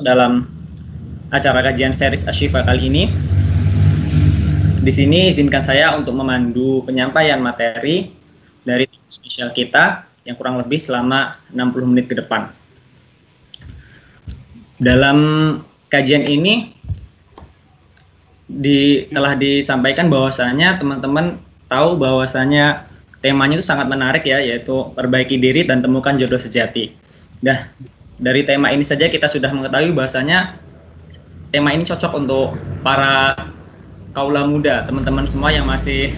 dalam acara kajian series Ashifa kali ini. Di sini izinkan saya untuk memandu penyampaian materi dari spesial kita yang kurang lebih selama 60 menit ke depan. Dalam kajian ini telah disampaikan bahwasanya teman-teman tahu bahwasanya temanya itu sangat menarik ya, yaitu perbaiki diri dan temukan jodoh sejati. Nah, dari tema ini saja kita sudah mengetahui bahwasanya tema ini cocok untuk para kaula muda, teman-teman semua yang masih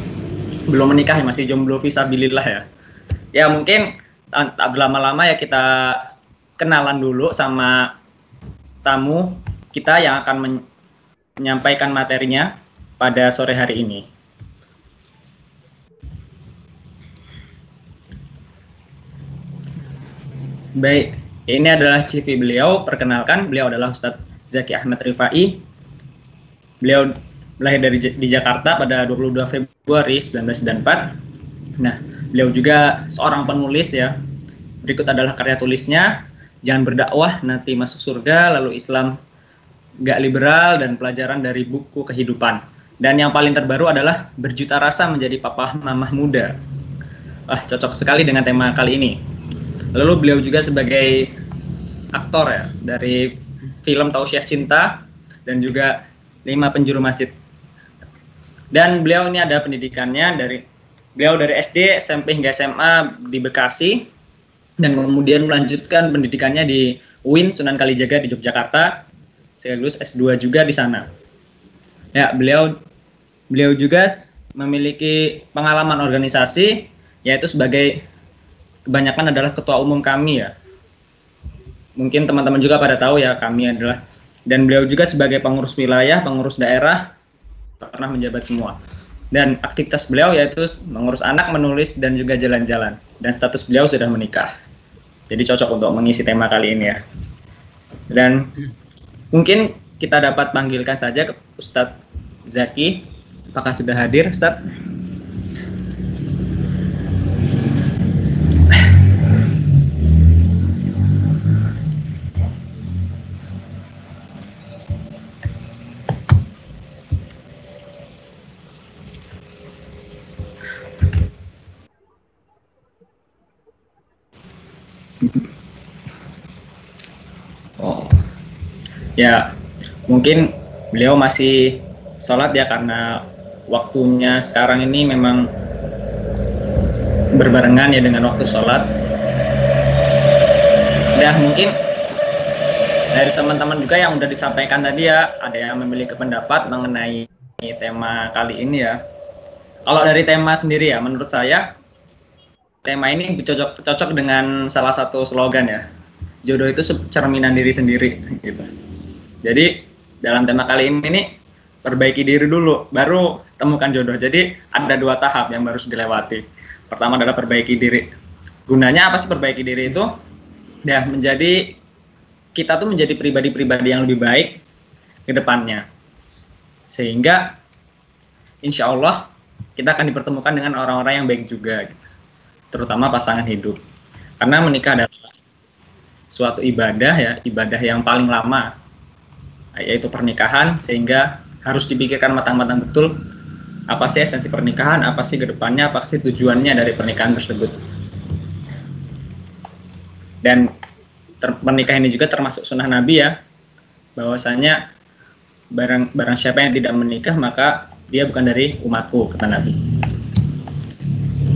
belum menikah, yang masih jomblo fisabilillah ya. Ya mungkin tak berlama-lama ya kita kenalan dulu sama tamu kita yang akan menyampaikan materinya pada sore hari ini. Baik, ini adalah CV beliau. Perkenalkan, beliau adalah Ustadz Zaki Ahmad Rifai. Beliau lahir di Jakarta pada 22 Februari 1994. Nah, beliau juga seorang penulis ya. Berikut adalah karya tulisnya: Jangan Berdakwah, Nanti Masuk Surga, lalu Islam Gak Liberal, dan Pelajaran dari Buku Kehidupan. Dan yang paling terbaru adalah Berjuta Rasa Menjadi Papa Mamah Muda. Wah, cocok sekali dengan tema kali ini. Lalu beliau juga sebagai aktor ya, dari film Tausiah Cinta dan juga 5 Penjuru Masjid. Dan beliau ini ada pendidikannya dari SD, SMP hingga SMA di Bekasi, dan kemudian melanjutkan pendidikannya di UIN Sunan Kalijaga di Yogyakarta, sekaligus S2 juga di sana. Ya, beliau juga memiliki pengalaman organisasi, yaitu sebagai kebanyakan adalah ketua umum kami ya. Mungkin teman-teman juga pada tahu ya, kami adalah, dan beliau juga sebagai pengurus wilayah, pengurus daerah, pernah menjabat semua. Dan aktivitas beliau yaitu mengurus anak, menulis, dan juga jalan-jalan. Dan status beliau sudah menikah. Jadi cocok untuk mengisi tema kali ini ya. Dan mungkin kita dapat panggilkan saja ke Ustadz Zaki. Apakah sudah hadir, Ustadz? Oh, ya mungkin beliau masih sholat ya, karena waktunya sekarang ini memang berbarengan ya dengan waktu sholat. Nah, mungkin dari teman-teman juga yang udah disampaikan tadi ya, ada yang memiliki pendapat mengenai tema kali ini ya. Kalau dari tema sendiri ya, menurut saya tema ini cocok dengan salah satu slogan ya, jodoh itu cerminan diri sendiri gitu. Jadi dalam tema kali ini perbaiki diri dulu, baru temukan jodoh. Jadi ada 2 tahap yang harus dilewati. Pertama adalah perbaiki diri. Gunanya apa sih perbaiki diri itu? Ya, kita tuh menjadi pribadi-pribadi yang lebih baik ke depannya. Sehingga insya Allah kita akan dipertemukan dengan orang-orang yang baik juga gitu. Terutama pasangan hidup. Karena menikah adalah suatu ibadah ya, ibadah yang paling lama, yaitu pernikahan, sehingga harus dipikirkan matang-matang betul apa sih esensi pernikahan, apa sih kedepannya, apa sih tujuannya dari pernikahan tersebut. Dan pernikahan ini juga termasuk sunnah Nabi ya, bahwasanya barang siapa yang tidak menikah maka dia bukan dari umatku, kata Nabi.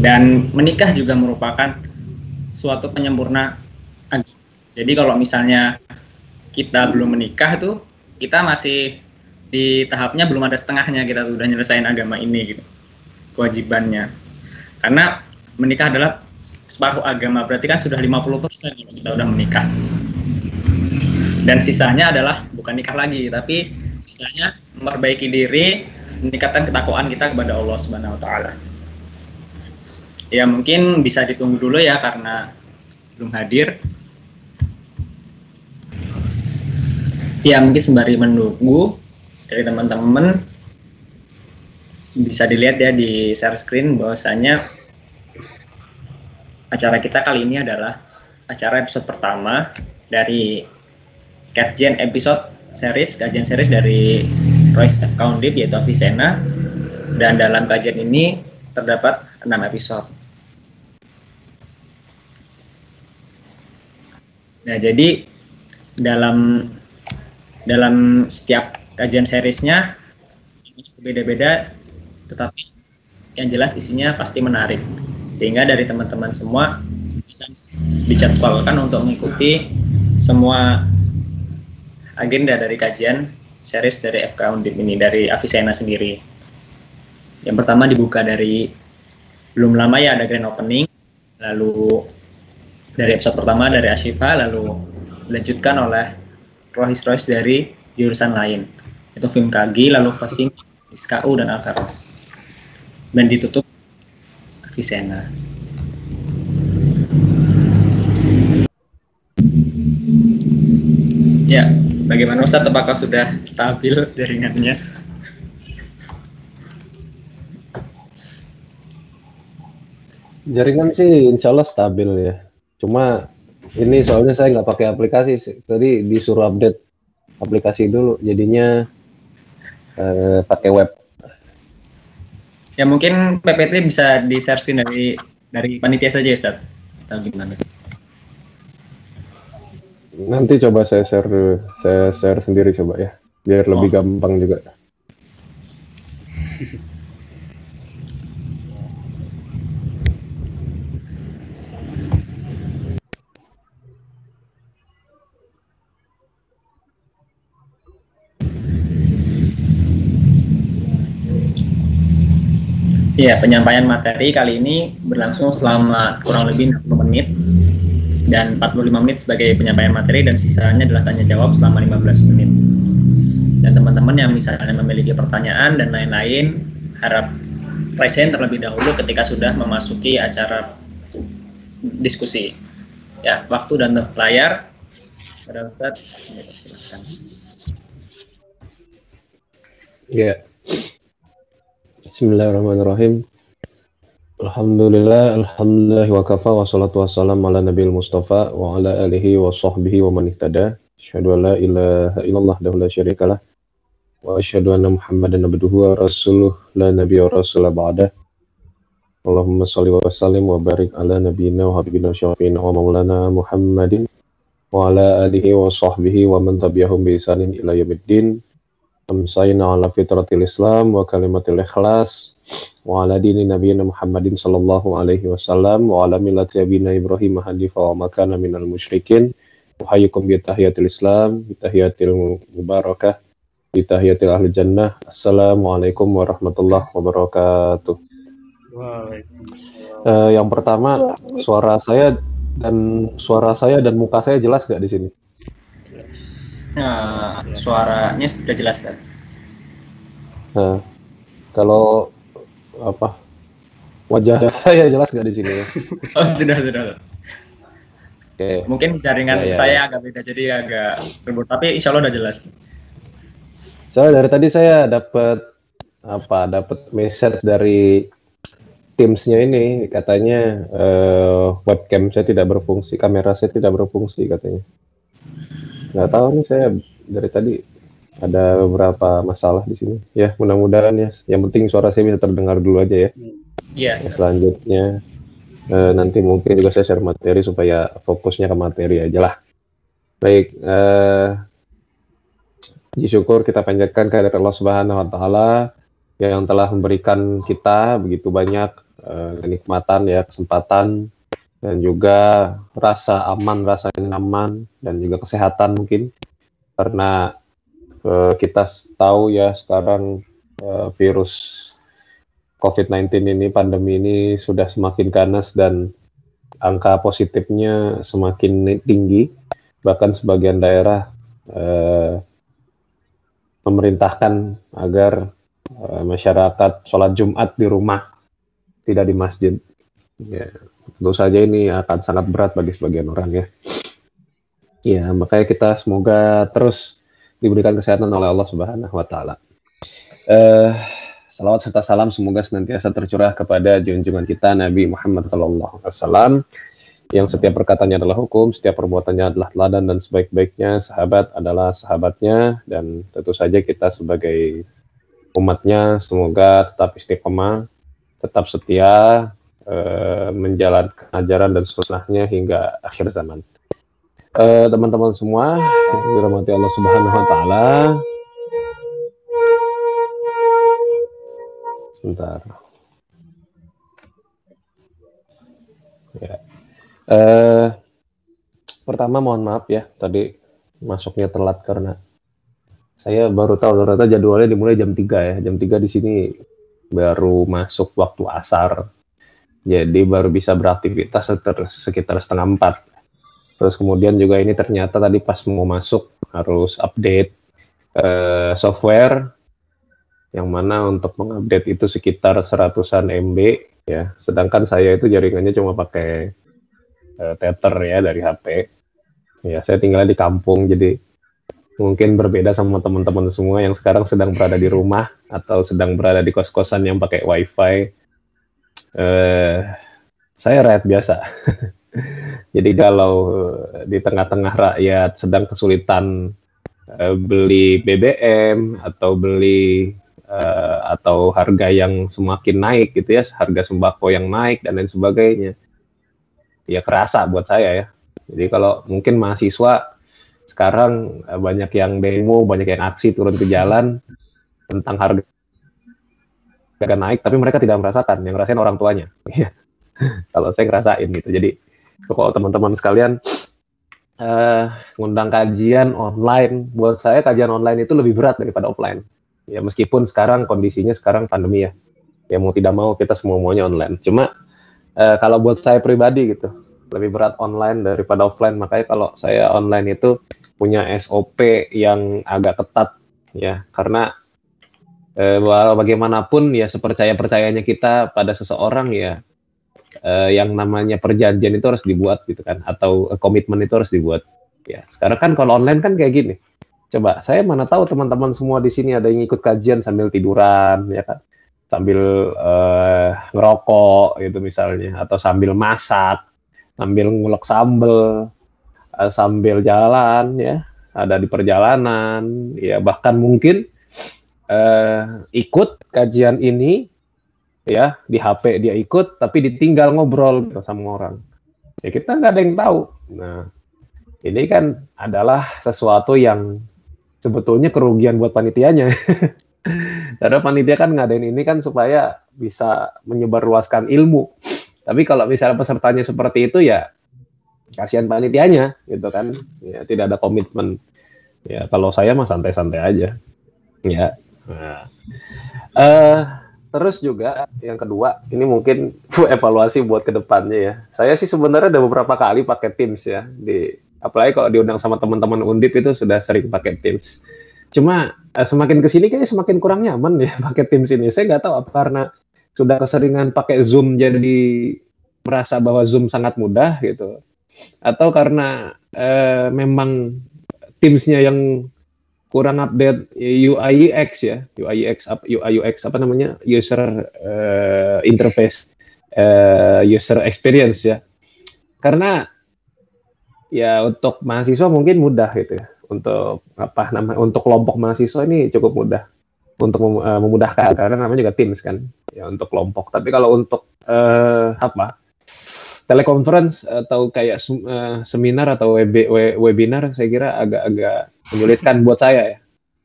Dan menikah juga merupakan suatu penyempurna. Jadi kalau misalnya kita belum menikah tuh, kita masih di tahapnya belum ada setengahnya kita udah nyelesain agama ini gitu, kewajibannya. Karena menikah adalah separuh agama, berarti kan sudah 50% kalau kita udah menikah. Dan sisanya adalah bukan nikah lagi, tapi sisanya memperbaiki diri, meningkatkan ketakwaan kita kepada Allah Subhanahu wa taala. Ya mungkin bisa ditunggu dulu ya karena belum hadir. Ya mungkin sembari menunggu dari teman-teman, bisa dilihat ya di share screen bahwasanya acara kita kali ini adalah acara episode pertama dari kajian series dari Royce F. Undip yaitu Avicenna, dan dalam kajian ini terdapat 6 episode. Nah, jadi dalam setiap kajian seriesnya beda-beda, tetapi yang jelas isinya pasti menarik, sehingga dari teman-teman semua bisa dijadwalkan untuk mengikuti semua agenda dari kajian series dari FK Undip ini, dari Avicenna sendiri. Yang pertama dibuka dari, belum lama ya, ada grand opening, lalu dari episode pertama dari Ashifa, lalu dilanjutkan oleh Royce dari jurusan lain, itu film Kagi, lalu Fasing, SKU, dan Alvaros, dan ditutup Avicenna. Ya, bagaimana Ustadz, apakah sudah stabil jaringannya? Jaringan sih insya Allah stabil ya. Cuma ini soalnya saya nggak pakai aplikasi, tadi disuruh update aplikasi dulu, jadinya pakai web. Ya mungkin PPT bisa di share screen dari panitia saja ya Ustaz. Atau gimana? Nanti coba saya share sendiri coba ya, biar lebih gampang juga. Iya, penyampaian materi kali ini berlangsung selama kurang lebih 60 menit dan 45 menit sebagai penyampaian materi, dan sisanya adalah tanya jawab selama 15 menit. Dan teman-teman yang misalnya memiliki pertanyaan dan lain-lain, harap present terlebih dahulu ketika sudah memasuki acara diskusi. Ya, waktu dan layar pada Ustaz, silakan. Ya. Bismillahirrahmanirrahim. Alhamdulillah wa kafa wa salatu wassalamu ala nabiyil mustafa wa ala alihi wa sahbihi wa man ihtada. Asyhadu an la ilaha illallah wa la syarikalah wa asyhadu anna Muhammadan abduhu wa rasuluh la nabiyya rasul ba'da. Allahumma shalli wa sallim wa barik ala nabiyyina wa habibina syafiina wa maulana Muhammadin wa ala alihi wa sahbihi wa man tabi'ahum bi ihsanin ila yaumiddin. Amsayna ala fitratil Islam wa kalimatil ikhlas wa ala dini nabiyina Muhammadin sallallahu alaihi wasallam wa ala millati abina Ibrahim hanifa wa makana minal musyrikin. Uhayyukum bi tahiyatil Islam, bi tahiyatil mubarakah, bi tahiyatil ahli jannah. Assalamualaikum warahmatullahi wabarakatuh. Yang pertama, suara saya dan muka saya jelas nggak di sini? Nah, suaranya sudah jelas kan? Nah, kalau apa wajah saya jelas nggak di sini ya? Oh, sudah. Oke. Mungkin jaringan saya agak beda, jadi agak ribut, tapi insya Allah udah jelas. Soalnya dari tadi saya dapat message dari Teams-nya ini, katanya webcam saya tidak berfungsi, kamera saya tidak berfungsi katanya. Nggak tahu nih, saya dari tadi ada beberapa masalah di sini. Ya, mudah-mudahan ya. Yang penting suara saya bisa terdengar dulu aja ya. Iya. Selanjutnya nanti mungkin juga saya share materi supaya fokusnya ke materi aja lah. Baik, puji syukur kita panjatkan kehadirat Allah Subhanahu wa taala yang telah memberikan kita begitu banyak kenikmatan ya, kesempatan, dan juga rasa aman, rasa nyaman, dan juga kesehatan mungkin. Karena kita tahu ya sekarang virus COVID-19 ini, pandemi ini sudah semakin ganas dan angka positifnya semakin tinggi. Bahkan sebagian daerah memerintahkan agar masyarakat sholat Jumat di rumah, tidak di masjid. Ya, tentu saja ini akan sangat berat bagi sebagian orang ya. Ya, makanya kita semoga terus diberikan kesehatan oleh Allah Subhanahu wa taala. Salawat serta salam semoga senantiasa tercurah kepada junjungan kita Nabi Muhammad sallallahu alaihi wasallam Yang setiap perkataannya adalah hukum, setiap perbuatannya adalah teladan, dan sebaik-baiknya sahabat adalah sahabatnya. Dan tentu saja kita sebagai umatnya semoga tetap istiqomah, tetap setia, menjalankan ajaran dan sunnahnya hingga akhir zaman. Teman-teman semua yang dirahmati Allah Subhanahu wa taala. Sebentar. Ya. Pertama mohon maaf ya, tadi masuknya telat karena saya baru tahu ternyata jadwalnya dimulai jam 3 ya. Jam 3 di sini baru masuk waktu asar. Jadi baru bisa beraktivitas sekitar setengah 4. Terus kemudian juga ini ternyata tadi pas mau masuk harus update software, yang mana untuk mengupdate itu sekitar 100-an MB ya. Sedangkan saya itu jaringannya cuma pakai tether ya dari HP. Ya, saya tinggal di kampung, jadi mungkin berbeda sama teman-teman semua yang sekarang sedang berada di rumah atau sedang berada di kos-kosan yang pakai WiFi. Saya rakyat biasa. Jadi kalau di tengah-tengah rakyat sedang kesulitan beli BBM atau beli atau harga yang semakin naik gitu ya, harga sembako yang naik dan lain sebagainya, ya kerasa buat saya ya. Jadi kalau mungkin mahasiswa sekarang banyak yang demo, banyak yang aksi turun ke jalan tentang harga naik, tapi mereka tidak merasakan, yang ngerasain orang tuanya. Kalau saya ngerasain gitu. Jadi kalau teman-teman sekalian ngundang kajian online, buat saya kajian online itu lebih berat daripada offline. Ya meskipun sekarang kondisinya sekarang pandemi ya. Ya mau tidak mau kita semua maunya online. Cuma kalau buat saya pribadi gitu, lebih berat online daripada offline. Makanya kalau saya online itu punya SOP yang agak ketat ya, karena bagaimanapun ya sepercaya-percayanya kita pada seseorang ya, yang namanya perjanjian itu harus dibuat gitu kan, atau komitmen itu harus dibuat ya. Sekarang kan kalau online kan kayak gini, coba saya mana tahu teman-teman semua di sini ada yang ikut kajian sambil tiduran ya kan, sambil ngerokok gitu misalnya, atau sambil masak, sambil ngulek sambel, sambil jalan ya, ada di perjalanan ya, bahkan mungkin ikut kajian ini ya di HP dia ikut tapi ditinggal ngobrol gitu sama orang. Ya kita nggak ada yang tahu. Nah, ini kan adalah sesuatu yang sebetulnya kerugian buat panitianya. Karena panitia kan ngadain ini kan supaya bisa menyebarluaskan ilmu. Tapi kalau misalnya pesertanya seperti itu ya kasihan panitianya gitu kan. Ya tidak ada komitmen. Ya kalau saya mah santai-santai aja. Ya. Nah. Terus juga yang kedua, ini mungkin evaluasi buat kedepannya ya. Saya sih sebenarnya ada beberapa kali pakai Teams ya, apalagi kalau diundang sama teman-teman Undip itu sudah sering pakai Teams. Cuma semakin kesini kayaknya semakin kurang nyaman ya pakai Teams ini. Saya nggak tahu apa karena sudah keseringan pakai Zoom jadi merasa bahwa Zoom sangat mudah gitu, atau karena memang Teams-nya yang kurang update UI UX ya, UI UX apa namanya, user interface, user experience ya. Karena ya untuk mahasiswa mungkin mudah gitu ya, untuk untuk kelompok mahasiswa ini cukup mudah untuk memudahkan karena namanya juga Teams kan ya untuk kelompok. Tapi kalau untuk teleconference atau kayak seminar atau webinar, saya kira agak-agak menyulitkan buat saya ya.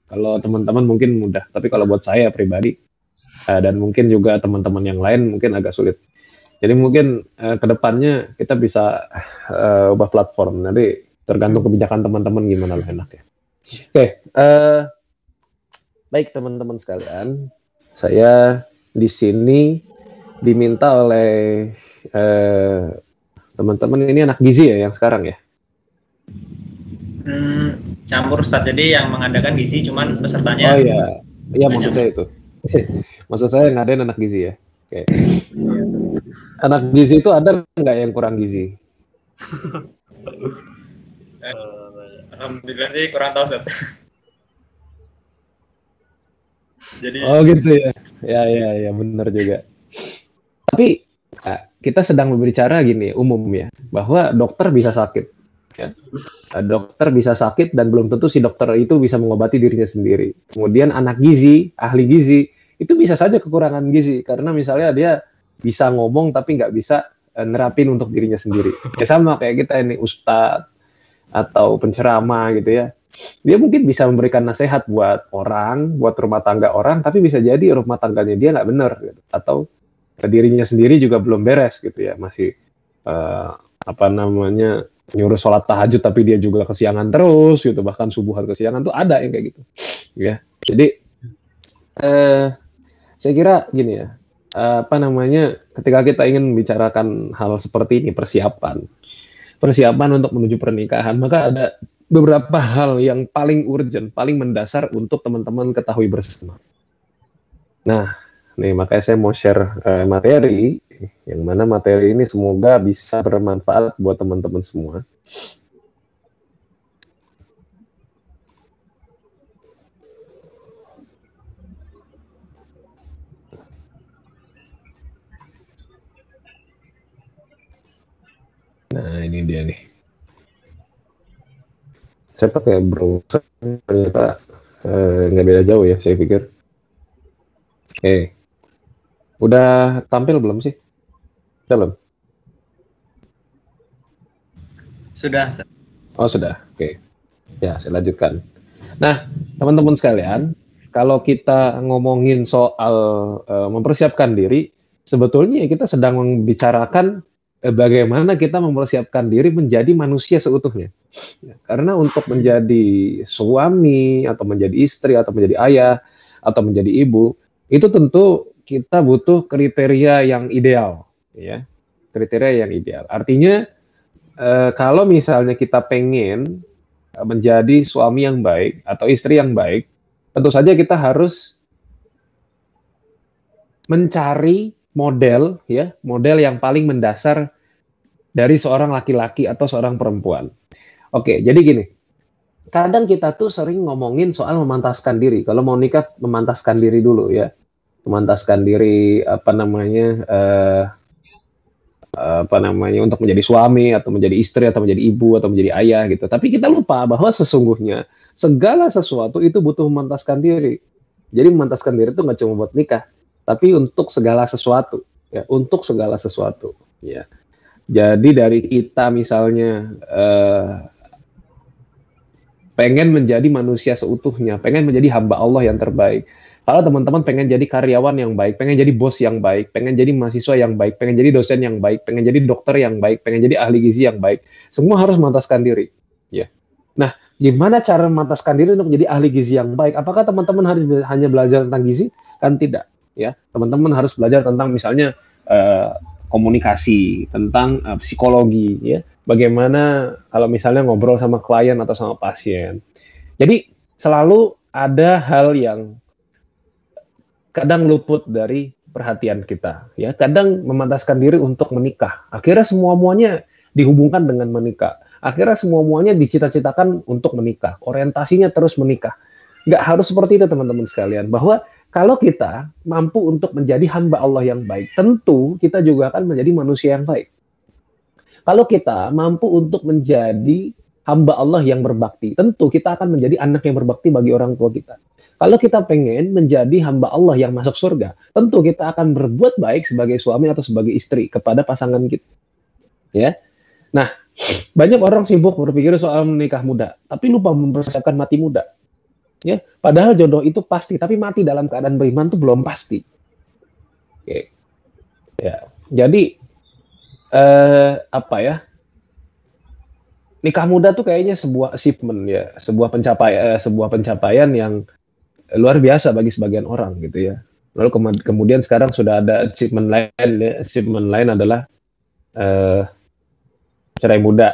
Kalau teman-teman mungkin mudah, tapi kalau buat saya pribadi dan mungkin juga teman-teman yang lain mungkin agak sulit. Jadi mungkin kedepannya kita bisa ubah platform. Nanti tergantung kebijakan teman-teman gimana lah enaknya. Oke, baik teman-teman sekalian, saya di sini diminta oleh teman-teman, ini anak gizi ya yang sekarang ya? Campur Ustadz, jadi yang mengadakan gizi cuman pesertanya. Oh iya, iya maksud saya itu. Maksud saya ngadain anak gizi ya. Oke. Anak gizi itu ada nggak yang kurang gizi? Alhamdulillah sih kurang tahu Ustadz. Jadi. Oh gitu ya. Ya benar juga. Tapi kita sedang berbicara gini umum ya, bahwa dokter bisa sakit. Ya. Dokter bisa sakit dan belum tentu si dokter itu bisa mengobati dirinya sendiri. Kemudian anak gizi, ahli gizi, itu bisa saja kekurangan gizi karena misalnya dia bisa ngomong tapi nggak bisa nerapin untuk dirinya sendiri. Ya sama kayak kita ini ustadz atau penceramah gitu ya. Dia mungkin bisa memberikan nasihat buat orang, buat rumah tangga orang, tapi bisa jadi rumah tangganya dia nggak benar, gitu. Atau dirinya sendiri juga belum beres gitu ya, masih nyuruh sholat tahajud tapi dia juga kesiangan terus gitu, bahkan subuhan kesiangan tuh ada yang kayak gitu ya. Jadi saya kira gini ya, ketika kita ingin membicarakan hal seperti ini, persiapan untuk menuju pernikahan, maka ada beberapa hal yang paling urgent, paling mendasar untuk teman-teman ketahui bersama. Nah, nih makanya saya mau share materi, yang mana materi ini semoga bisa bermanfaat buat teman-teman semua. Nah, ini dia nih. Saya pakai browser, ternyata nggak beda jauh ya, saya pikir. Udah tampil belum sih? Udah belum? Sudah. Oh, sudah. Oke. Ya, saya lanjutkan. Nah, teman-teman sekalian, kalau kita ngomongin soal mempersiapkan diri, sebetulnya kita sedang membicarakan bagaimana kita mempersiapkan diri menjadi manusia seutuhnya. Karena untuk menjadi suami, atau menjadi istri, atau menjadi ayah, atau menjadi ibu, itu tentu kita butuh kriteria yang ideal, ya. Kriteria yang ideal. Artinya, kalau misalnya kita pengen menjadi suami yang baik atau istri yang baik, tentu saja kita harus mencari model yang paling mendasar dari seorang laki-laki atau seorang perempuan. Oke, jadi gini. Kadang kita tuh sering ngomongin soal memantaskan diri. Kalau mau nikah, memantaskan diri dulu ya. Memantaskan diri untuk menjadi suami atau menjadi istri atau menjadi ibu atau menjadi ayah gitu. Tapi kita lupa bahwa sesungguhnya segala sesuatu itu butuh memantaskan diri. Jadi memantaskan diri itu nggak cuma buat nikah, tapi untuk segala sesuatu ya, untuk segala sesuatu ya. Jadi dari kita misalnya pengen menjadi manusia seutuhnya, pengen menjadi hamba Allah yang terbaik. Kalau teman-teman pengen jadi karyawan yang baik, pengen jadi bos yang baik, pengen jadi mahasiswa yang baik, pengen jadi dosen yang baik, pengen jadi dokter yang baik, pengen jadi ahli gizi yang baik, semua harus memantaskan diri. Ya. Nah, gimana cara memantaskan diri untuk menjadi ahli gizi yang baik? Apakah teman-teman harus hanya belajar tentang gizi? Kan tidak. Ya, teman-teman harus belajar tentang misalnya komunikasi, tentang psikologi, ya. Bagaimana kalau misalnya ngobrol sama klien atau sama pasien. Jadi selalu ada hal yang kadang luput dari perhatian kita, ya. Kadang memantaskan diri untuk menikah. Akhirnya semua-muanya dihubungkan dengan menikah. Akhirnya semua-muanya dicita-citakan untuk menikah. Orientasinya terus menikah. Nggak harus seperti itu, teman-teman sekalian. Bahwa kalau kita mampu untuk menjadi hamba Allah yang baik, tentu kita juga akan menjadi manusia yang baik. Kalau kita mampu untuk menjadi hamba Allah yang berbakti, tentu kita akan menjadi anak yang berbakti bagi orang tua kita. Kalau kita pengen menjadi hamba Allah yang masuk surga, tentu kita akan berbuat baik sebagai suami atau sebagai istri kepada pasangan kita. Ya. Nah, banyak orang sibuk berpikir soal menikah muda, tapi lupa mempersiapkan mati muda. Ya, padahal jodoh itu pasti, tapi mati dalam keadaan beriman itu belum pasti. Oke. Ya, jadi nikah muda tuh kayaknya sebuah achievement ya, sebuah pencapaian yang luar biasa bagi sebagian orang gitu ya. Lalu kemudian sekarang sudah ada achievement lain ya. Achievement lain adalah cerai muda.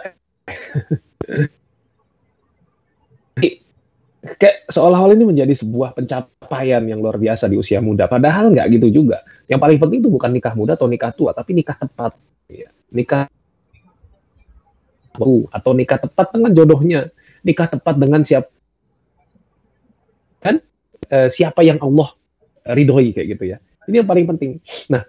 Kayak seolah-olah ini menjadi sebuah pencapaian yang luar biasa di usia muda. Padahal nggak gitu juga. Yang paling penting itu bukan nikah muda atau nikah tua, tapi nikah tepat. Ya. Nikah atau nikah tepat dengan jodohnya. Nikah tepat dengan siapa yang Allah ridhoi kayak gitu ya. Ini yang paling penting. Nah,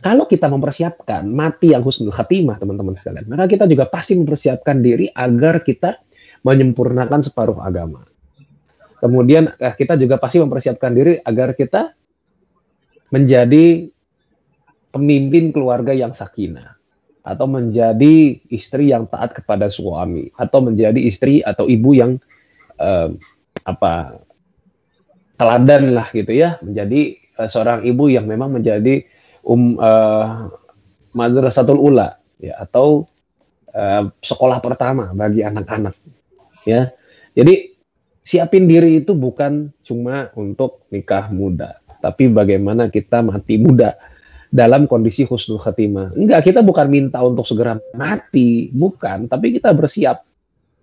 kalau kita mempersiapkan mati yang husnul khatimah, teman-teman sekalian, maka kita juga pasti mempersiapkan diri agar kita menyempurnakan separuh agama. Kemudian kita juga pasti mempersiapkan diri agar kita menjadi pemimpin keluarga yang sakinah, atau menjadi istri yang taat kepada suami, atau menjadi istri atau ibu yang teladan lah gitu ya, menjadi seorang ibu yang memang menjadi madrasatul ula ya, atau sekolah pertama bagi anak-anak ya. Jadi siapin diri itu bukan cuma untuk nikah muda, tapi bagaimana kita mati muda dalam kondisi husnul khatimah. Enggak, kita bukan minta untuk segera mati, bukan, tapi kita bersiap.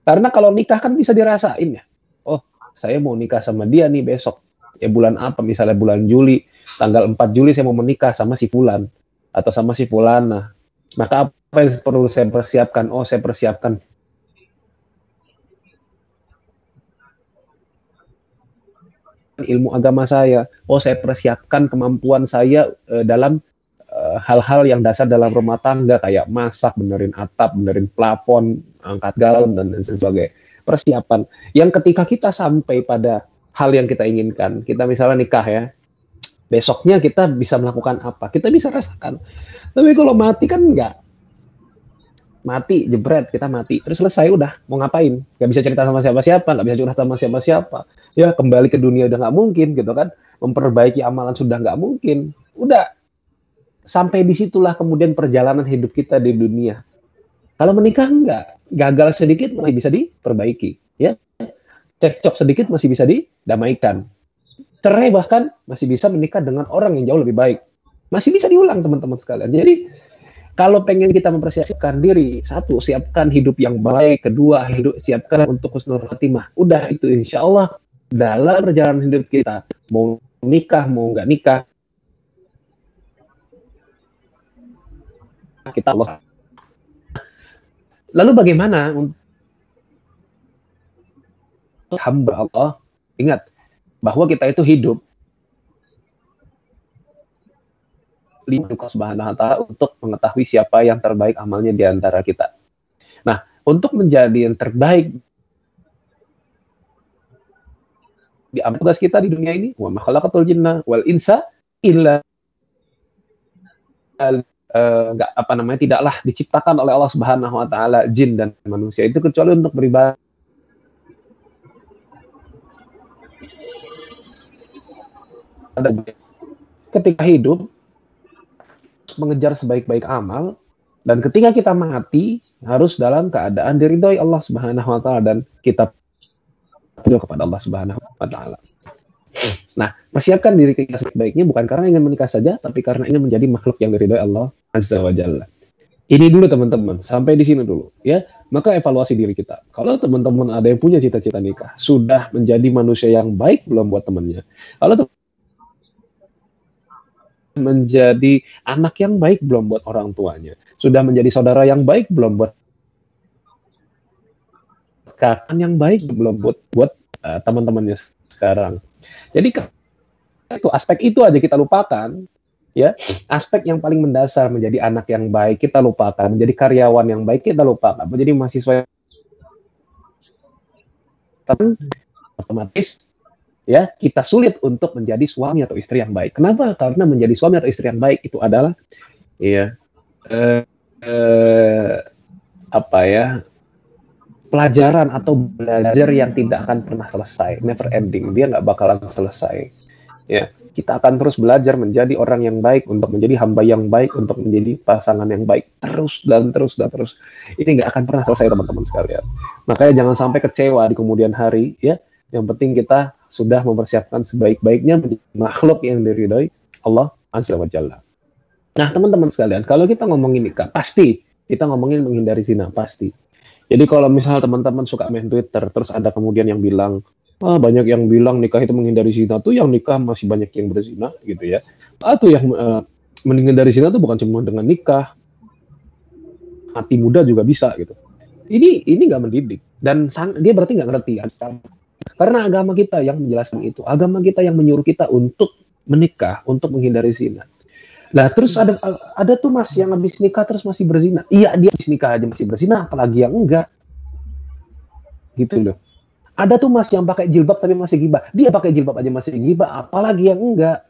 Karena kalau nikah kan bisa dirasain ya. Oh, saya mau nikah sama dia nih besok. Ya bulan apa? Misalnya bulan Juli, tanggal 4 Juli saya mau menikah sama si fulan atau sama si fulana. Maka apa yang perlu saya persiapkan? Oh, saya persiapkan ilmu agama saya. Oh, saya persiapkan kemampuan saya dalam hal-hal yang dasar dalam rumah tangga, kayak masak, benerin atap, benerin plafon, angkat galon, dan sebagainya. Persiapan yang ketika kita sampai pada hal yang kita inginkan, kita misalnya nikah ya, besoknya kita bisa melakukan apa, kita bisa rasakan. Tapi kalau mati kan enggak. Mati, jebret, kita mati. Terus selesai, udah, mau ngapain? Gak bisa cerita sama siapa-siapa, gak bisa curhat sama siapa-siapa. Ya, kembali ke dunia udah gak mungkin, gitu kan. Memperbaiki amalan sudah gak mungkin. Udah, sampai disitulah kemudian perjalanan hidup kita di dunia. Kalau menikah enggak, gagal sedikit masih bisa diperbaiki. Ya, cekcok sedikit masih bisa didamaikan. Cerai bahkan masih bisa menikah dengan orang yang jauh lebih baik. Masih bisa diulang, teman-teman sekalian. Jadi, kalau pengen kita mempersiapkan diri, satu, siapkan hidup yang baik. Kedua, siapkan untuk husnul khatimah. Udah, itu insya Allah dalam perjalanan hidup kita, mau nikah, mau nggak nikah, kita Allah. Lalu bagaimana untuk hamba Allah? Ingat bahwa kita itu hidup Subhanahu wa ta'ala untuk mengetahui siapa yang terbaik amalnya di antara kita. Nah, untuk menjadi yang terbaik di amal tugas kita di dunia ini, wa ma khalaqatul jinna wal insa illa tidaklah diciptakan oleh Allah Subhanahu wa ta'ala jin dan manusia itu kecuali untuk beribadah. Ketika hidup mengejar sebaik-baik amal, dan ketika kita mati harus dalam keadaan diridhoi Allah Subhanahu wa ta'ala dan kita kepada Allah Subhanahu wa ta'ala. Nah, persiapkan diri kita sebaik-baiknya bukan karena ingin menikah saja, tapi karena ingin menjadi makhluk yang diridhoi Allah Azza wa Jalla. Ini dulu teman-teman, sampai di sini dulu ya. Maka evaluasi diri kita. Kalau teman-teman ada yang punya cita-cita nikah, sudah menjadi manusia yang baik belum buat temannya? Kalau menjadi anak yang baik belum buat orang tuanya? Sudah menjadi saudara yang baik belum buat kakak yang baik belum buat teman-temannya sekarang? Jadi itu aspek itu aja kita lupakan ya. Aspek yang paling mendasar, menjadi anak yang baik kita lupakan, menjadi karyawan yang baik kita lupakan, menjadi mahasiswa yang otomatis ya kita sulit untuk menjadi suami atau istri yang baik. Kenapa? Karena menjadi suami atau istri yang baik itu adalah ya pelajaran atau belajar yang tidak akan pernah selesai, never ending. Dia nggak bakalan selesai. Ya, kita akan terus belajar menjadi orang yang baik, untuk menjadi hamba yang baik, untuk menjadi pasangan yang baik, terus dan terus dan terus. Ini nggak akan pernah selesai, teman-teman sekalian. Makanya jangan sampai kecewa di kemudian hari, ya. Yang penting kita sudah mempersiapkan sebaik-baiknya menjadi makhluk yang diridhoi Allah Azza wa Jalla. Nah, teman-teman sekalian, kalau kita ngomongin nikah, pasti kita ngomongin menghindari zina, pasti. Jadi kalau misalnya teman-teman suka main Twitter, terus ada kemudian yang bilang, banyak yang bilang nikah itu menghindari zina, tuh yang nikah masih banyak yang berzina, gitu ya. Atau yang menghindari zina tuh bukan cuma dengan nikah, mati muda juga bisa, gitu. Ini nggak mendidik, dan dia berarti nggak ngerti. Karena agama kita yang menjelaskan itu, agama kita yang menyuruh kita untuk menikah, untuk menghindari zina. Lah terus ada tuh mas yang habis nikah terus masih berzina. Iya dia habis nikah aja masih berzina, apalagi yang enggak. Gitu loh. Ada tuh mas yang pakai jilbab tapi masih gibah. Dia pakai jilbab aja masih gibah, apalagi yang enggak.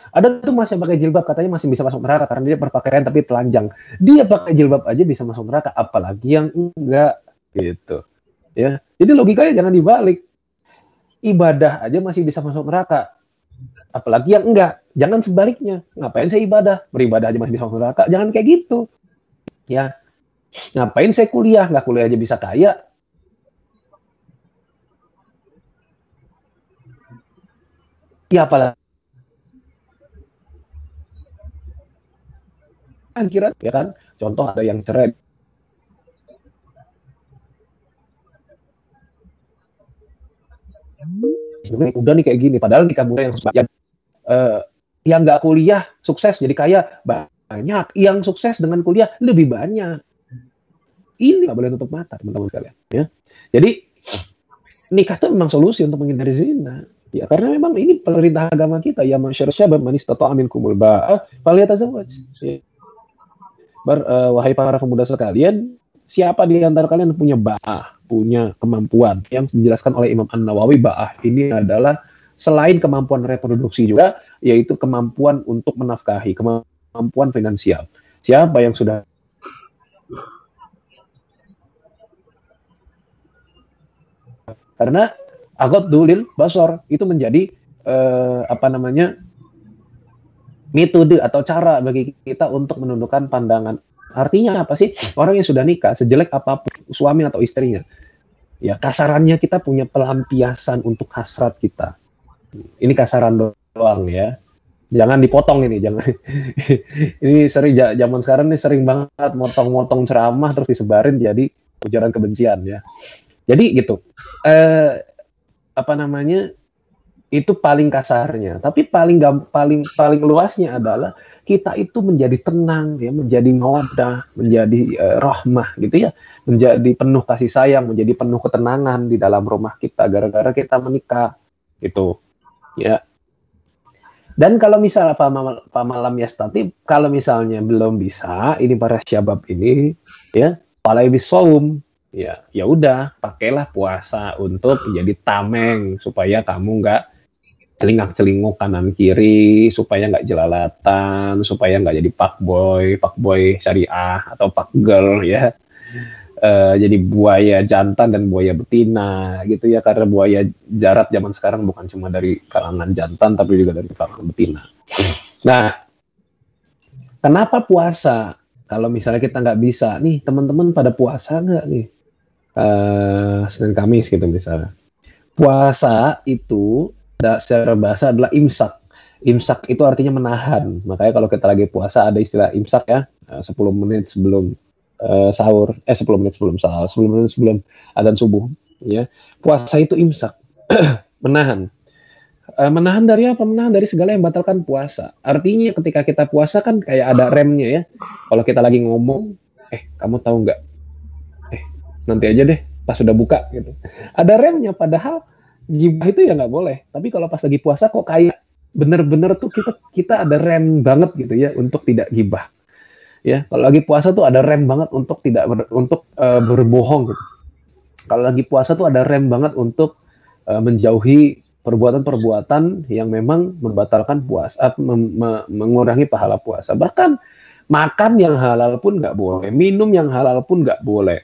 Ada tuh mas yang pakai jilbab katanya masih bisa masuk neraka karena dia berpakaian tapi telanjang. Dia pakai jilbab aja bisa masuk neraka, apalagi yang enggak. Gitu. Ya. Jadi logikanya jangan dibalik. Ibadah aja masih bisa masuk neraka, apalagi yang enggak. Jangan sebaliknya. Ngapain saya ibadah? Beribadah aja masih bisa masuk neraka. Jangan kayak gitu. Ya. Ngapain saya kuliah? Nggak kuliah aja bisa kaya. Ya apalagi akhirat, ya kan? Contoh ada yang cerai. Udah nih kayak gini, padahal nikah muda yang nggak kuliah sukses jadi kaya banyak, yang sukses dengan kuliah lebih banyak. Ini nggak boleh tutup mata teman-teman sekalian. Ya, jadi nikah itu memang solusi untuk menghindari zina. Ya karena memang ini perintah agama kita, ya masyarakat syabab man istata'a minkumul ba'a falyatazawwaj. Wahai para pemuda sekalian, siapa di antara kalian punya ba'ah, punya kemampuan yang dijelaskan oleh Imam An-Nawawi, ba'ah ini adalah selain kemampuan reproduksi juga, yaitu kemampuan untuk menafkahi, kemampuan finansial. Siapa yang sudah karena aghaddu lil basar itu menjadi metode atau cara bagi kita untuk menundukkan pandangan. Artinya apa sih? Orang yang sudah nikah, sejelek apapun suami atau istrinya, ya kasarannya kita punya pelampiasan untuk hasrat kita. Ini kasaran doang ya. Jangan dipotong ini, jangan. Ini sering zaman sekarang ini sering banget motong-motong ceramah terus disebarin jadi ujaran kebencian ya. Jadi gitu. Itu paling kasarnya, tapi paling luasnya adalah kita itu menjadi tenang ya, menjadi mawaddah, menjadi rahmah gitu ya, menjadi penuh kasih sayang, menjadi penuh ketenangan di dalam rumah kita gara-gara kita menikah gitu ya. Dan kalau misalnya pamalam yastati, kalau misalnya belum bisa, ini para syabab ini ya, palai bisaum ya udah pakailah puasa untuk menjadi tameng supaya kamu nggak celingak-celinguk kanan kiri, supaya nggak jelalatan, supaya nggak jadi fuckboy syariah atau fuck girl ya, jadi buaya jantan dan buaya betina gitu ya, karena buaya jarat zaman sekarang bukan cuma dari kalangan jantan tapi juga dari kalangan betina. Nah, kenapa puasa? Kalau misalnya kita nggak bisa nih, teman-teman pada puasa nggak nih? Senin Kamis gitu misalnya. Puasa itu secara bahasa adalah imsak. Imsak itu artinya menahan. Makanya kalau kita lagi puasa ada istilah imsak ya, 10 menit sebelum sahur, 10 menit sebelum sahur, 10 menit sebelum adzan subuh ya. Puasa itu imsak. Menahan. Menahan dari apa? Menahan dari segala yang batalkan puasa. Artinya ketika kita puasa kan kayak ada remnya ya. Kalau kita lagi ngomong, kamu tahu nggak? Nanti aja deh, pas sudah buka gitu. Ada remnya, padahal gibah itu ya nggak boleh. Tapi kalau pas lagi puasa kok kayak bener-bener tuh kita ada rem banget gitu ya untuk tidak gibah. Ya, kalau lagi puasa tuh ada rem banget untuk berbohong gitu. Kalau lagi puasa tuh ada rem banget untuk menjauhi perbuatan-perbuatan yang memang membatalkan puasa, mengurangi pahala puasa. Bahkan makan yang halal pun nggak boleh, minum yang halal pun nggak boleh.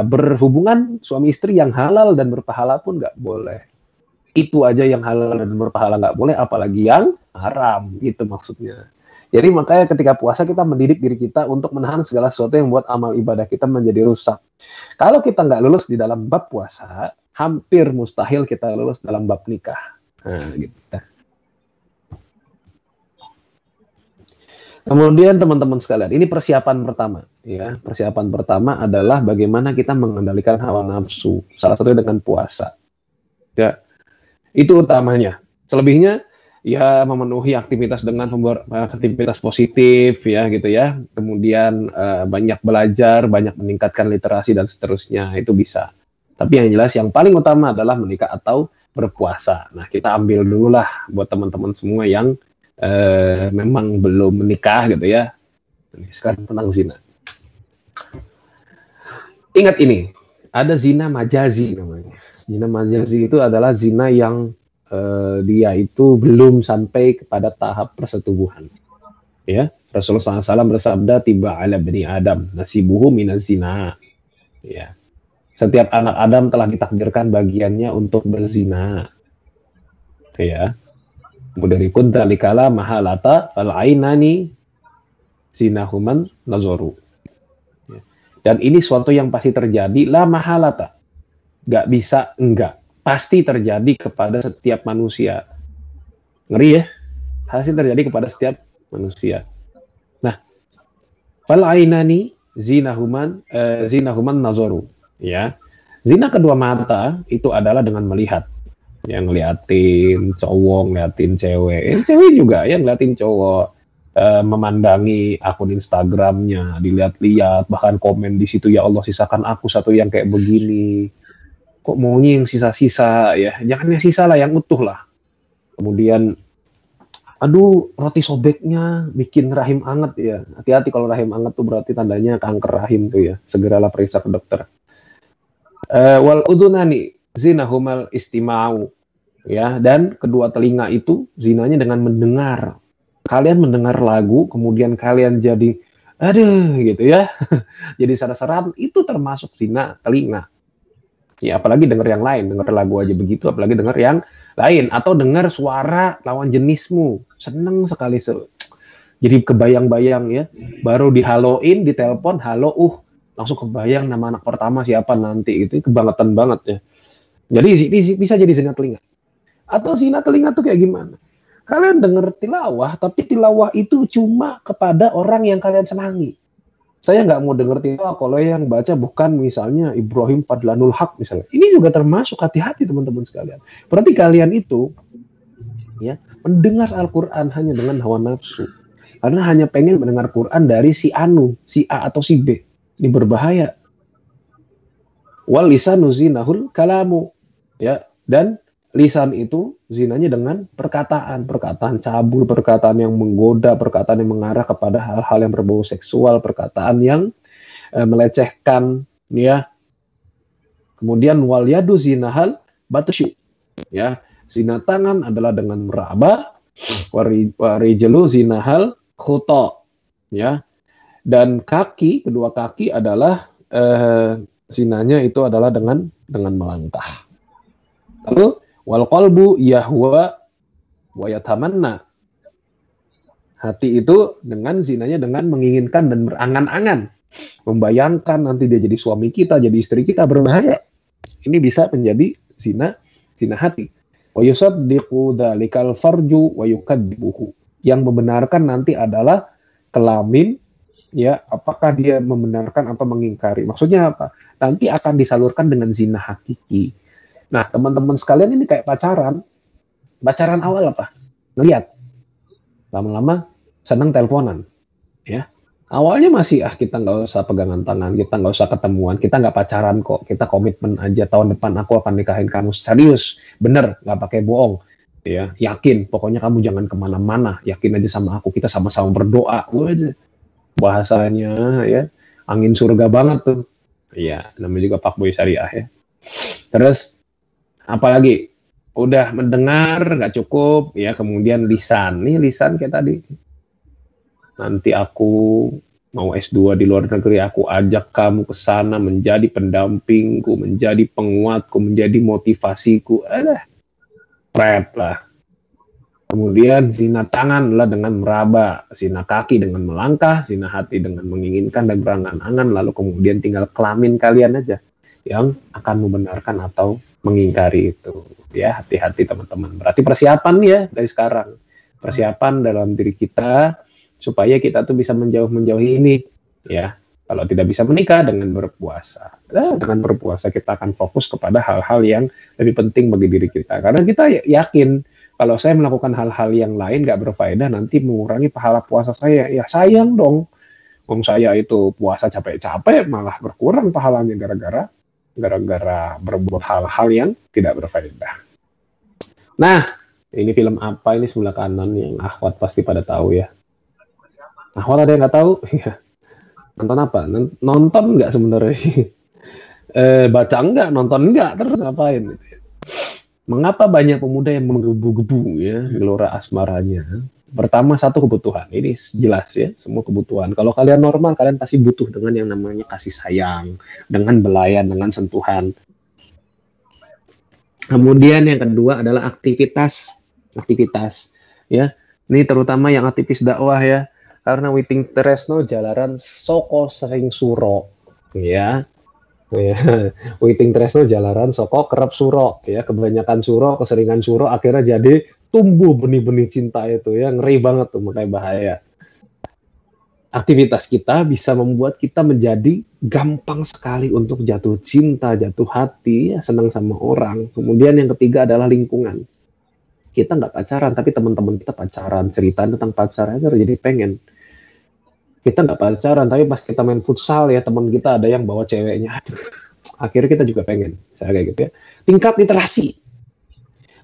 Berhubungan suami istri yang halal dan berpahala pun nggak boleh. Itu aja yang halal dan berpahala nggak boleh, apalagi yang haram, gitu maksudnya. Jadi makanya ketika puasa kita mendidik diri kita untuk menahan segala sesuatu yang membuat amal ibadah kita menjadi rusak. Kalau kita nggak lulus di dalam bab puasa, hampir mustahil kita lulus dalam bab nikah. Nah, gitu. Kemudian teman-teman sekalian, ini persiapan pertama ya. Persiapan pertama adalah bagaimana kita mengendalikan hawa nafsu. Salah satunya dengan puasa. Ya. Itu utamanya. Selebihnya ya memenuhi aktivitas dengan aktivitas positif ya gitu ya. Kemudian banyak belajar, banyak meningkatkan literasi dan seterusnya, itu bisa. Tapi yang jelas yang paling utama adalah menikah atau berpuasa. Nah, kita ambil dulu lah buat teman-teman semua yang memang belum menikah gitu ya. Sekarang tentang zina. Ingat ini, ada zina majazi namanya. Zina majazi itu adalah zina yang dia itu belum sampai kepada tahap persetubuhan. Ya, Rasulullah SAW bersabda, tiba ala bani Adam nasibuhu minaz zina. Ya, setiap anak Adam telah ditakdirkan bagiannya untuk berzina. Ya, mudari kunta likala mahalata fal ainani zinahuman nazoru. Ya. Dan ini suatu yang pasti terjadi, la mahalata, nggak bisa enggak, pasti terjadi kepada setiap manusia. Ngeri ya, pasti terjadi kepada setiap manusia. Nah, fal ainani zinahuman nazoru. Ya, zina kedua mata itu adalah dengan melihat. Yang ngeliatin cowok, ngeliatin cewek, cewek juga ya ngeliatin cowok, memandangi akun Instagramnya, dilihat-lihat, bahkan komen di situ, ya Allah sisakan aku satu yang kayak begini. Kok maunya yang sisa-sisa ya? Jangan yang sisa lah, yang utuh lah. Kemudian, aduh roti sobeknya bikin rahim anget ya. Hati-hati kalau rahim anget tuh berarti tandanya kanker rahim tuh ya. Segeralah periksa ke dokter. Wal udunani zinahumal istima'u, ya, dan kedua telinga itu zinanya dengan mendengar. Kalian mendengar lagu, kemudian kalian jadi aduh gitu ya, jadi saran-saran, itu termasuk zina telinga. Ya, apalagi dengar yang lain, dengar lagu aja begitu, apalagi dengar yang lain, atau dengar suara lawan jenismu, seneng sekali, jadi kebayang-bayang ya, baru dihaloin, ditelepon, halo, langsung kebayang nama anak pertama siapa nanti, itu kebangetan banget ya. Jadi bisa jadi zina telinga. Atau zina telinga tuh kayak gimana? Kalian denger tilawah, tapi tilawah itu cuma kepada orang yang kalian senangi. Saya nggak mau denger tilawah kalau yang baca bukan misalnya Ibrahim Fadlanul Haq misalnya. Ini juga termasuk, hati-hati teman-teman sekalian. Berarti kalian itu ya mendengar Al-Quran hanya dengan hawa nafsu. Karena hanya pengen mendengar Quran dari si Anu, si A atau si B. Ini berbahaya. Wal lisanu zinahul kalamu. Ya, dan lisan itu zinanya dengan perkataan cabul, perkataan yang menggoda, perkataan yang mengarah kepada hal-hal yang berbau seksual, perkataan yang melecehkan, ya. Kemudian wal yadu zinahal batsyu, ya. Zina tangan adalah dengan meraba, warijlu zinahal khuta, ya. Dan kaki, kedua kaki adalah zinanya itu adalah dengan melangkah. Lalu wal qalbu yahwa wa yatamanna. Hati itu dengan zinanya dengan menginginkan dan berangan-angan, membayangkan nanti dia jadi suami kita, jadi istri kita, berbahaya. Ini bisa menjadi zina hati. Wa yusaddiqu dzalikal farju wa yukadzibuhu. Yang membenarkan nanti adalah kelamin, ya, apakah dia membenarkan atau mengingkari. Maksudnya apa? Nanti akan disalurkan dengan zina hakiki. Nah, teman-teman sekalian, ini kayak pacaran. Pacaran awal apa? Ngeliat. Lama-lama senang teleponan. Ya. Awalnya masih, kita nggak usah pegangan tangan, kita nggak usah ketemuan, kita nggak pacaran kok, kita komitmen aja, tahun depan aku akan nikahin kamu. Serius, bener, nggak pakai bohong. Ya, yakin, pokoknya kamu jangan kemana-mana, yakin aja sama aku, kita sama-sama berdoa. Bahasanya, ya, angin surga banget tuh. Ya, namanya juga Pak Boy Syariah ya. Terus, apalagi udah mendengar nggak cukup ya, kemudian lisan. Nih lisan kayak tadi, nanti aku mau S2 di luar negeri, aku ajak kamu ke sana menjadi pendampingku, menjadi penguatku, menjadi motivasiku. Pret lah. Kemudian zina tangan adalah dengan meraba, zina kaki dengan melangkah, zina hati dengan menginginkan dan berangan-angan, lalu kemudian tinggal kelamin kalian aja yang akan membenarkan atau mengingkari itu. Ya, hati-hati teman-teman. Berarti persiapan ya dari sekarang. Persiapan dalam diri kita supaya kita tuh bisa menjauhi ini, ya. Kalau tidak bisa menikah, dengan berpuasa. Dengan berpuasa kita akan fokus kepada hal-hal yang lebih penting bagi diri kita. Karena kita yakin kalau saya melakukan hal-hal yang lain nggak berfaedah, nanti mengurangi pahala puasa saya. Ya sayang dong. Wong saya itu puasa capek-capek malah berkurang pahalanya gara-gara berbuat hal-hal yang tidak berfaedah. Nah, Ini film apa ini sebelah kanan yang akhwat pasti pada tahu ya. Akhwat ada yang nggak tahu? Ya. Nonton apa? Nonton nggak sebenarnya sih? Baca enggak, nonton enggak, terus ngapain? Mengapa banyak pemuda yang menggebu-gebu ya gelora asmaranya? Pertama, satu kebutuhan. Ini jelas ya, semua kebutuhan. Kalau kalian normal, kalian pasti butuh dengan yang namanya kasih sayang, dengan belayan, dengan sentuhan. Kemudian yang kedua adalah aktivitas ya. Ini terutama yang aktivis dakwah ya, karena Witing Tresno jalaran soko sering suro ya. Witing Tresno jalaran soko kerap suro ya, kebanyakan suro, keseringan suro akhirnya jadi tumbuh benih-benih cinta itu ya, ngeri banget tuh, makanya bahaya. Aktivitas kita bisa membuat kita menjadi gampang sekali untuk jatuh cinta, jatuh hati, ya, senang sama orang. Kemudian yang ketiga adalah lingkungan. Kita nggak pacaran, tapi teman-teman kita pacaran, cerita tentang pacaran aja jadi pengen. Kita nggak pacaran, tapi pas kita main futsal ya, teman kita ada yang bawa ceweknya, aduh, akhirnya kita juga pengen. Saya kayak gitu ya. Tingkat literasi.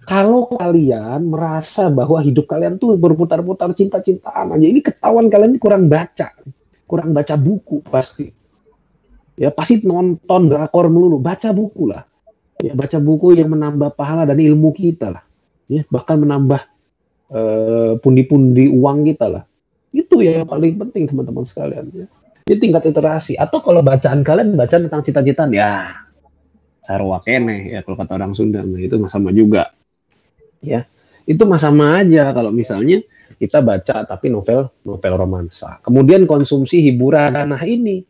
Kalau kalian merasa bahwa hidup kalian tuh berputar-putar cinta-cintaan aja, ini ketahuan kalian ini kurang baca buku pasti. Ya pasti nonton drakor melulu, baca buku lah. Ya baca buku yang menambah pahala dan ilmu kita lah. Ya bahkan menambah pundi-pundi uang kita lah. Itu ya yang paling penting teman-teman sekalian. Ya. Ini tingkat literasi. Atau kalau bacaan kalian baca tentang cita-citaan, ya sarwa keneh ya kalau kata orang Sunda, nah itu sama juga. Ya, itu sama aja kalau misalnya kita baca tapi novel romansa. Kemudian konsumsi hiburan, nah ini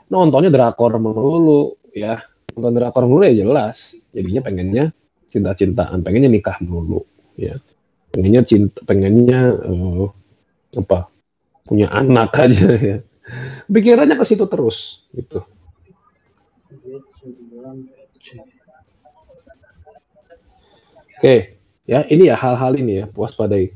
nontonnya drakor melulu ya. Nonton drakor melulu ya jelas. Jadinya pengennya cinta-cintaan, pengennya nikah melulu ya. Pengennya punya anak aja ya. Pikirannya ke situ terus gitu. Oke. Ya, ini ya hal-hal ini ya, waspadai.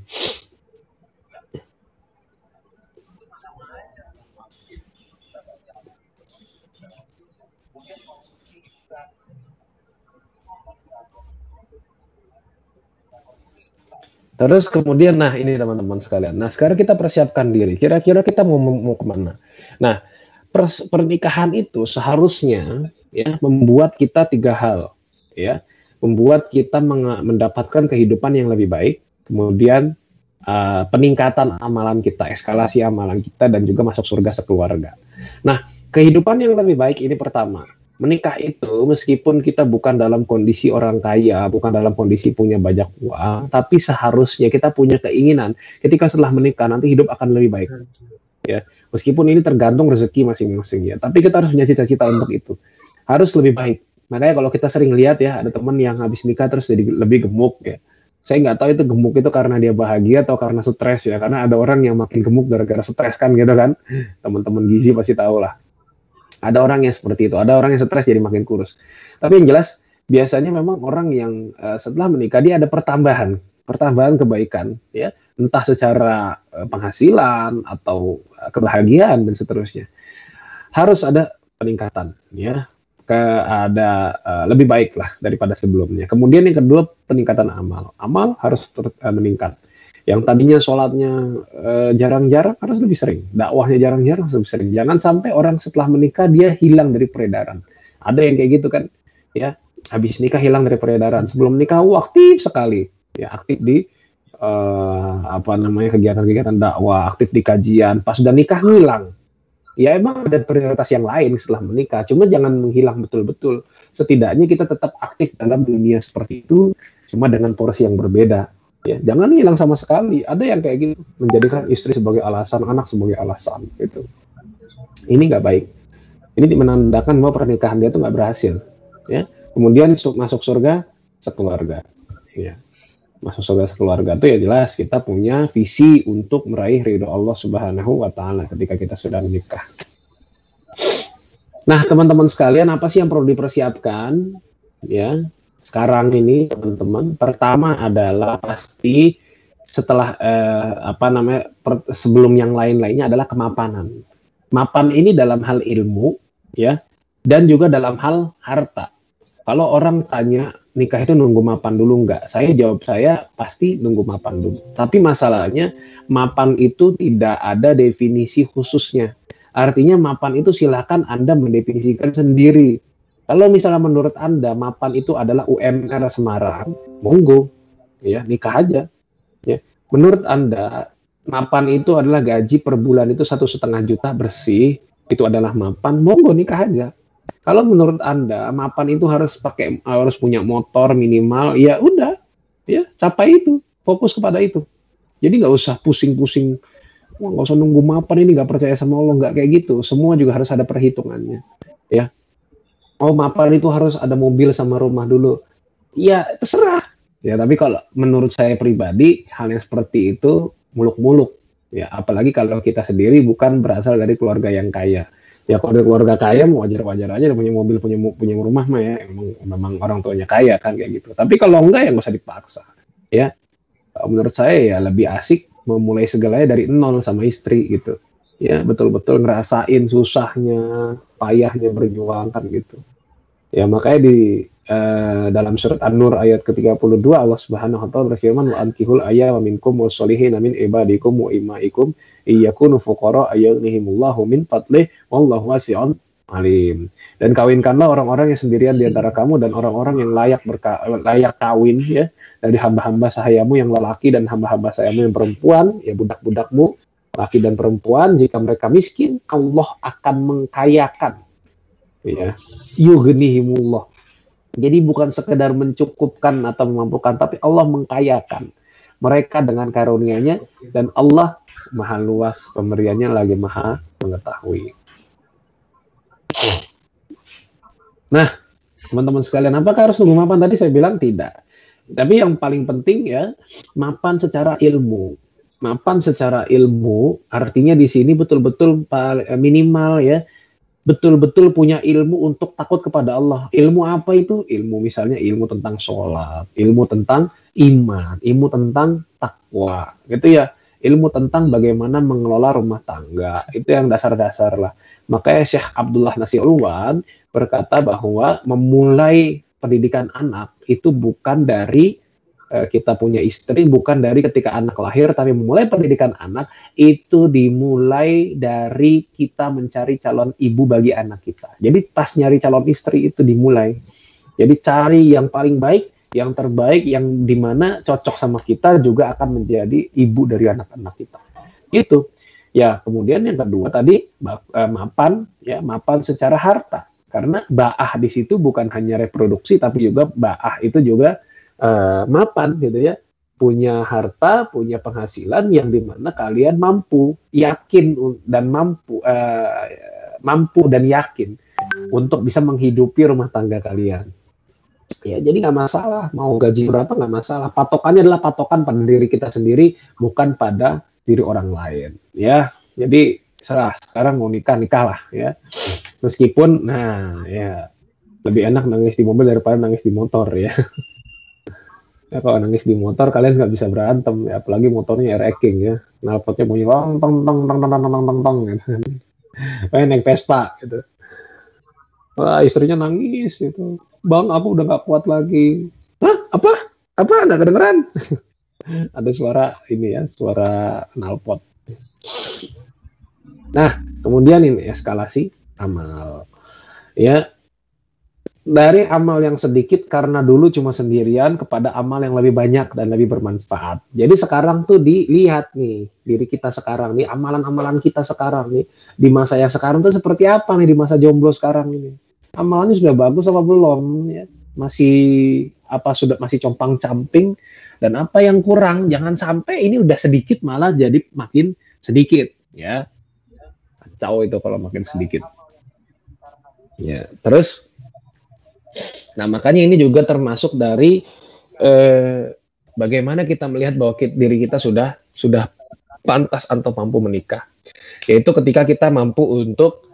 Terus kemudian, nah ini teman-teman sekalian. Nah sekarang kita persiapkan diri. Kira-kira kita mau kemana? Nah pernikahan itu seharusnya ya membuat kita 3 hal, ya. Membuat kita mendapatkan kehidupan yang lebih baik, kemudian peningkatan amalan kita, eskalasi amalan kita, dan juga masuk surga sekeluarga. Nah, kehidupan yang lebih baik ini pertama, menikah itu meskipun kita bukan dalam kondisi orang kaya, bukan dalam kondisi punya banyak uang, tapi seharusnya kita punya keinginan ketika setelah menikah nanti hidup akan lebih baik. Ya, meskipun ini tergantung rezeki masing-masing ya, tapi kita harus punya cita-cita untuk itu. Harus lebih baik. Makanya kalau kita sering lihat ya, ada teman yang habis nikah terus jadi lebih gemuk ya. Saya nggak tahu itu gemuk itu karena dia bahagia atau karena stres ya. Karena ada orang yang makin gemuk gara-gara stres kan gitu kan. Teman-teman gizi pasti tahu lah. Ada orang yang seperti itu. Ada orang yang stres jadi makin kurus. Tapi yang jelas biasanya memang orang yang setelah menikah dia ada pertambahan kebaikan ya. Entah secara penghasilan atau kebahagiaan dan seterusnya. Harus ada peningkatan ya. Ada lebih baik lah daripada sebelumnya. Kemudian yang kedua peningkatan amal. Amal harus meningkat. Yang tadinya sholatnya jarang-jarang harus lebih sering. Dakwahnya jarang-jarang harus lebih sering. Jangan sampai orang setelah menikah dia hilang dari peredaran. Ada yang kayak gitu kan, ya habis nikah hilang dari peredaran. Sebelum nikah aktif sekali, ya aktif di kegiatan-kegiatan dakwah, aktif di kajian. Pas sudah nikah hilang. Ya emang ada prioritas yang lain setelah menikah, cuma jangan menghilang betul-betul. Setidaknya kita tetap aktif dalam dunia seperti itu, cuma dengan porsi yang berbeda. Ya, jangan hilang sama sekali. Ada yang kayak gitu, menjadikan istri sebagai alasan, anak sebagai alasan. Gitu. Ini nggak baik. Ini menandakan bahwa pernikahan dia itu nggak berhasil. Ya. Kemudian masuk surga sekeluarga. Ya. Masuk surga sekeluarga itu ya jelas kita punya visi untuk meraih ridho Allah Subhanahu wa Ta'ala ketika kita sudah menikah. Nah, teman-teman sekalian, apa sih yang perlu dipersiapkan? Ya, sekarang ini teman-teman, pertama adalah pasti setelah sebelum yang lain-lainnya adalah kemapanan. Mapan ini dalam hal ilmu, ya, dan juga dalam hal harta. Kalau orang tanya nikah itu nunggu mapan dulu nggak? Saya jawab saya pasti nunggu mapan dulu. Tapi masalahnya mapan itu tidak ada definisi khususnya. Artinya mapan itu silakan Anda mendefinisikan sendiri. Kalau misalnya menurut Anda mapan itu adalah UMR Semarang, monggo, ya nikah aja. Ya. Menurut Anda mapan itu adalah gaji per bulan itu 1,5 juta bersih, itu adalah mapan, monggo nikah aja. Kalau menurut Anda mapan itu harus punya motor minimal, ya udah, ya capai itu, fokus kepada itu. Jadi nggak usah pusing-pusing. Wah, nggak usah nunggu mapan, ini nggak percaya sama Allah, nggak kayak gitu. Semua juga harus ada perhitungannya, ya. Oh, mapan itu harus ada mobil sama rumah dulu. Ya, terserah. Ya, tapi kalau menurut saya pribadi, hal yang seperti itu muluk-muluk. Ya, apalagi kalau kita sendiri bukan berasal dari keluarga yang kaya. Ya, kalau dari keluarga kaya, wajar-wajar aja punya mobil, punya rumah mah ya. Memang orang tuanya kaya kan kayak gitu. Tapi kalau enggak, ya nggak usah dipaksa. Ya, menurut saya ya lebih asik memulai segalanya dari nol sama istri gitu. Ya, betul-betul ngerasain susahnya, payahnya berjuang kan gitu. Ya, makanya di dalam surat An-Nur ayat ke-32 Allah Subhanahu wa taala berfirman wa ankihul ayyaama minkum wassalihin min ibadikum wa imaikum iyakunu fuqara ayyuhnihimullahu min fadlih wallahu wasi'un alim. Dan kawinkanlah orang-orang yang sendirian di antara kamu dan orang-orang yang layak kawin ya, dari hamba-hamba sahayamu yang lelaki dan hamba-hamba sahayamu yang perempuan, ya budak-budakmu laki dan perempuan, jika mereka miskin Allah akan mengkayakan, ya yughnihimullah. Jadi bukan sekedar mencukupkan atau memampukan, tapi Allah mengkayakan mereka dengan karunia-Nya, dan Allah maha luas pemberiannya lagi maha mengetahui. Nah, teman-teman sekalian, apakah harus nunggu mapan? Tadi saya bilang tidak. Tapi yang paling penting ya, mapan secara ilmu. Mapan secara ilmu artinya di sini betul-betul minimal ya, betul-betul punya ilmu untuk takut kepada Allah. Ilmu apa itu? Ilmu misalnya ilmu tentang sholat, ilmu tentang iman, ilmu tentang takwa, gitu ya. Ilmu tentang bagaimana mengelola rumah tangga, itu yang dasar-dasar lah. Makanya Syekh Abdullah Nasiulwan berkata bahwa memulai pendidikan anak itu bukan dari kita punya istri, bukan dari ketika anak lahir, tapi memulai pendidikan anak itu dimulai dari kita mencari calon ibu bagi anak kita. Jadi pas nyari calon istri itu dimulai. Jadi cari yang paling baik, yang terbaik, yang dimana cocok sama kita juga akan menjadi ibu dari anak-anak kita. Itu. Ya, kemudian yang kedua tadi mapan, ya mapan secara harta. Karena ba'ah di situ bukan hanya reproduksi, tapi juga ba'ah itu juga mapan gitu ya, punya harta, punya penghasilan yang dimana kalian mampu, yakin dan mampu dan yakin untuk bisa menghidupi rumah tangga kalian. Ya, jadi nggak masalah mau gaji berapa, nggak masalah. Patokannya adalah patokan pada diri kita sendiri, bukan pada diri orang lain. Ya, jadi sekarang mau nikah lah ya. Meskipun, nah ya lebih enak nangis di mobil daripada nangis di motor ya. Ya, kalau nangis di motor kalian nggak bisa berantem, ya, apalagi motornya R-King ya, knalpotnya bunyi tong tong tong tong tong tong tong tong gitu. Kayak naik Vespa gitu. Wah, istrinya nangis gitu. Bang, aku udah nggak kuat lagi. Hah? Apa? Nggak kedengeran? Ada suara ini ya, suara knalpot. Nah, kemudian ini eskalasi amal. Ya, dari amal yang sedikit karena dulu cuma sendirian kepada amal yang lebih banyak dan lebih bermanfaat. Jadi sekarang tuh dilihat nih, diri kita sekarang nih, amalan-amalan kita sekarang nih, di masa yang sekarang tuh seperti apa nih, di masa jomblo sekarang ini. Amalannya sudah bagus apa belum ya? Masih compang-camping, dan apa yang kurang? Jangan sampai ini udah sedikit malah jadi makin sedikit ya. Kacau itu kalau makin sedikit. Ya, terus nah, makanya ini juga termasuk dari bagaimana kita melihat bahwa diri kita sudah pantas atau mampu menikah. Yaitu ketika kita mampu untuk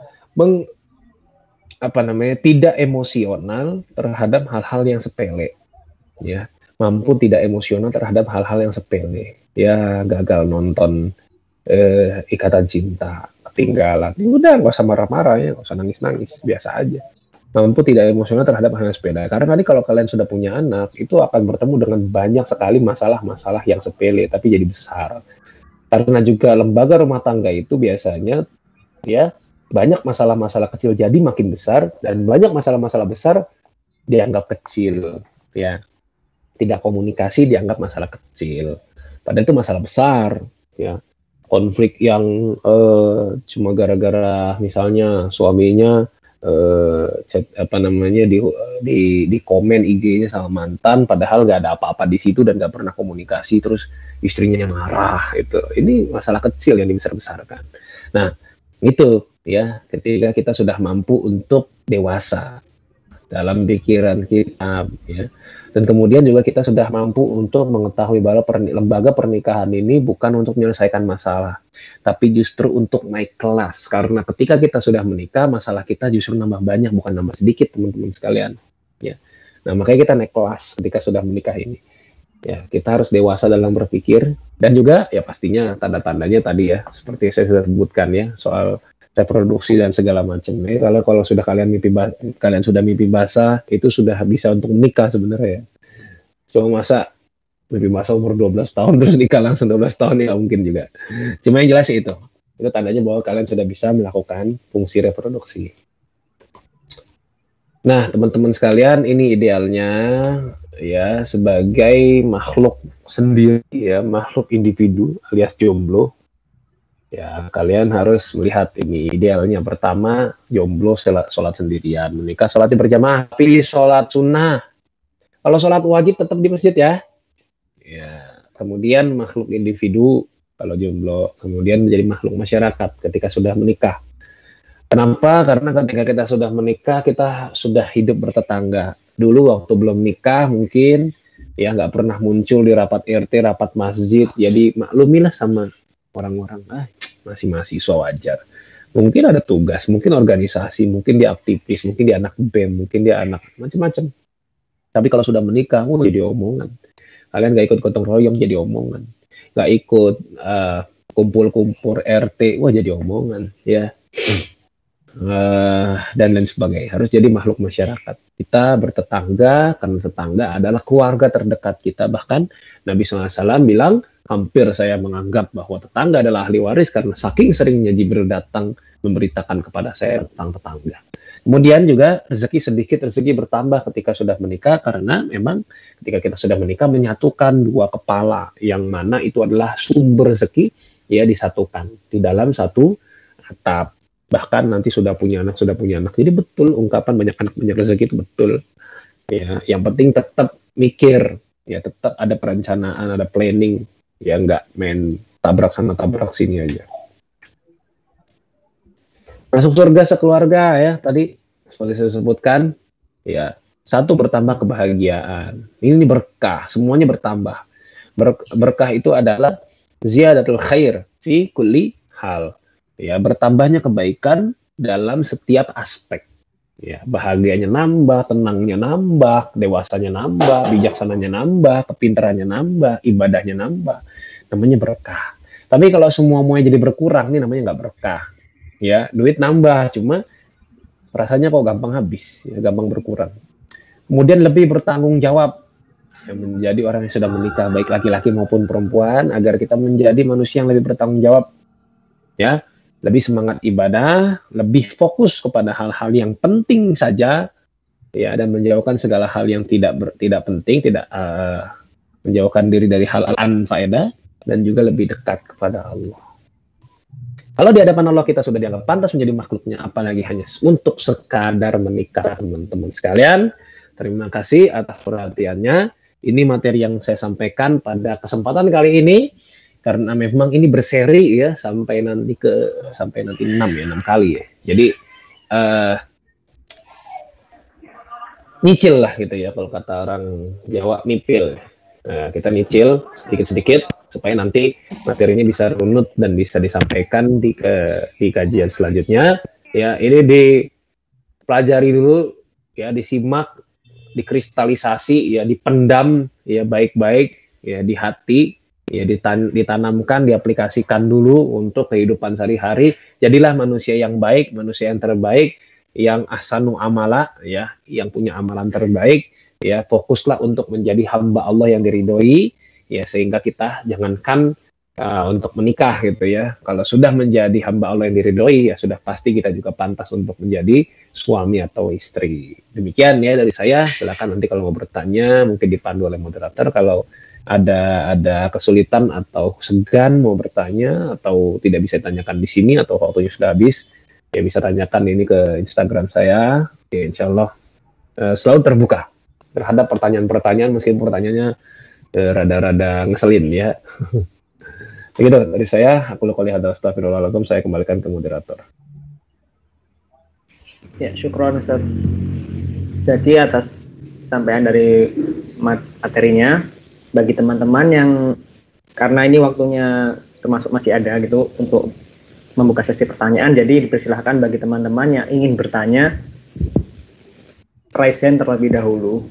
tidak emosional terhadap hal-hal yang sepele. Ya, mampu tidak emosional terhadap hal-hal yang sepele. Ya, gagal nonton Ikatan Cinta, ketinggalan. Udah, nggak usah marah-marah ya, nggak usah nangis-nangis, biasa aja. mampu tidak emosional terhadap hal sepeda. Karena nanti kalau kalian sudah punya anak, itu akan bertemu dengan banyak sekali masalah-masalah yang sepele tapi jadi besar. Karena juga lembaga rumah tangga itu biasanya ya banyak masalah-masalah kecil jadi makin besar, dan banyak masalah-masalah besar dianggap kecil, ya. Tidak komunikasi dianggap masalah kecil. Padahal itu masalah besar, ya. Konflik yang cuma gara-gara misalnya suaminya di komen IG-nya sama mantan, padahal nggak ada apa-apa di situ dan nggak pernah komunikasi, terus istrinya yang marah, itu ini masalah kecil yang dibesar-besarkan. Nah itu ya, ketika kita sudah mampu untuk dewasa dalam pikiran kita, ya. Dan kemudian juga kita sudah mampu untuk mengetahui bahwa lembaga pernikahan ini bukan untuk menyelesaikan masalah, tapi justru untuk naik kelas. Karena ketika kita sudah menikah, masalah kita justru nambah banyak, bukan nambah sedikit, teman-teman sekalian. Ya. Nah, makanya kita naik kelas ketika sudah menikah ini. Ya, kita harus dewasa dalam berpikir, dan juga ya pastinya tanda-tandanya tadi ya, seperti saya sudah sebutkan ya, soal reproduksi dan segala macam. Kalau sudah kalian sudah mimpi basah, itu sudah bisa untuk menikah sebenarnya ya. Cuma masa mimpi basah umur 12 tahun terus nikah langsung 12 tahun ya mungkin juga. Cuma yang jelas itu tandanya bahwa kalian sudah bisa melakukan fungsi reproduksi. Nah, teman-teman sekalian, ini idealnya ya sebagai makhluk sendiri ya, makhluk individu alias jomblo. Ya, kalian harus melihat ini idealnya. Pertama, jomblo sholat sendirian, menikah sholatnya berjamaah, pilih sholat sunnah. Kalau sholat wajib tetap di masjid ya. Ya, kemudian makhluk individu kalau jomblo, kemudian menjadi makhluk masyarakat ketika sudah menikah. Kenapa? Karena ketika kita sudah menikah, kita sudah hidup bertetangga. Dulu waktu belum nikah mungkin ya nggak pernah muncul di rapat RT, rapat masjid. Jadi maklumilah sama orang-orang, masih mahasiswa wajar. Mungkin ada tugas, mungkin organisasi, mungkin dia aktivis, mungkin dia anak BEM, mungkin dia anak macam-macam. Tapi kalau sudah menikah, jadi omongan. Kalian nggak ikut gotong royong, jadi omongan. Nggak ikut kumpul-kumpul RT, jadi omongan. Ya. Dan lain sebagainya. Harus jadi makhluk masyarakat. Kita bertetangga, karena tetangga adalah keluarga terdekat kita. Bahkan Nabi SAW bilang, hampir saya menganggap bahwa tetangga adalah ahli waris karena saking seringnya Jibril datang memberitakan kepada saya tentang tetangga. Kemudian juga rezeki bertambah ketika sudah menikah, karena memang ketika kita sudah menikah menyatukan dua kepala, yang mana itu adalah sumber rezeki ya, disatukan di dalam satu atap. Bahkan nanti sudah punya anak. Jadi betul ungkapan banyak anak banyak rezeki itu betul. Ya, yang penting tetap mikir, ya tetap ada perencanaan, ada planning. Ya nggak main tabrak sana tabrak sini aja. Masuk surga sekeluarga ya, tadi seperti saya sebutkan ya, satu bertambah kebahagiaan. Ini berkah, semuanya bertambah. Berkah itu adalah ziyadatul khair fi kulli hal. Ya, bertambahnya kebaikan dalam setiap aspek. Ya, bahagianya nambah, tenangnya nambah, dewasanya nambah, bijaksananya nambah, kepintarannya nambah, ibadahnya nambah. Namanya berkah. Tapi kalau semuanya jadi berkurang, ini namanya nggak berkah. Ya, duit nambah, cuma rasanya kok gampang habis, ya, gampang berkurang. Kemudian lebih bertanggung jawab, ya, menjadi orang yang sudah menikah, baik laki-laki maupun perempuan, agar kita menjadi manusia yang lebih bertanggung jawab. Ya, lebih semangat ibadah, lebih fokus kepada hal-hal yang penting saja, ya, dan menjauhkan segala hal yang tidak penting, menjauhkan diri dari hal faedah, dan juga lebih dekat kepada Allah. Kalau di hadapan Allah kita sudah dianggap pantas menjadi makhluknya, apalagi hanya untuk sekadar menikah, teman-teman sekalian. Terima kasih atas perhatiannya. Ini materi yang saya sampaikan pada kesempatan kali ini. Karena memang ini berseri ya, sampai nanti 6 kali ya. Jadi nyicil lah gitu ya, kalau kata orang Jawa, nipil. Kita nyicil sedikit-sedikit supaya nanti materinya bisa runut dan bisa disampaikan di kajian selanjutnya. Ya, ini dipelajari dulu ya, disimak, dikristalisasi ya, dipendam ya baik-baik ya di hati. Ya, ditanamkan, diaplikasikan dulu untuk kehidupan sehari-hari. Jadilah manusia yang baik, manusia yang terbaik, yang ahsanu amala, ya, yang punya amalan terbaik, ya, fokuslah untuk menjadi hamba Allah yang diridhoi, ya, sehingga kita jangankan untuk menikah gitu ya. Kalau sudah menjadi hamba Allah yang diridhoi, ya sudah pasti kita juga pantas untuk menjadi suami atau istri. Demikian ya dari saya. Silakan nanti kalau mau bertanya, mungkin dipandu oleh moderator. Kalau ada kesulitan atau segan mau bertanya atau tidak bisa ditanyakan di sini atau waktunya sudah habis, ya bisa tanyakan ini ke Instagram saya. Ya, insya Allah selalu terbuka terhadap pertanyaan-pertanyaan meskipun pertanyaannya rada-rada ngeselin ya. Begitu dari saya. Aku qouli hadza astaghfirullahaladzim. Saya kembalikan ke moderator. Ya, syukron Ustaz Zaki atas sampaian dari materinya. Bagi teman-teman yang karena ini waktunya termasuk masih ada gitu untuk membuka sesi pertanyaan, jadi dipersilahkan bagi teman-teman yang ingin bertanya raise hand terlebih dahulu.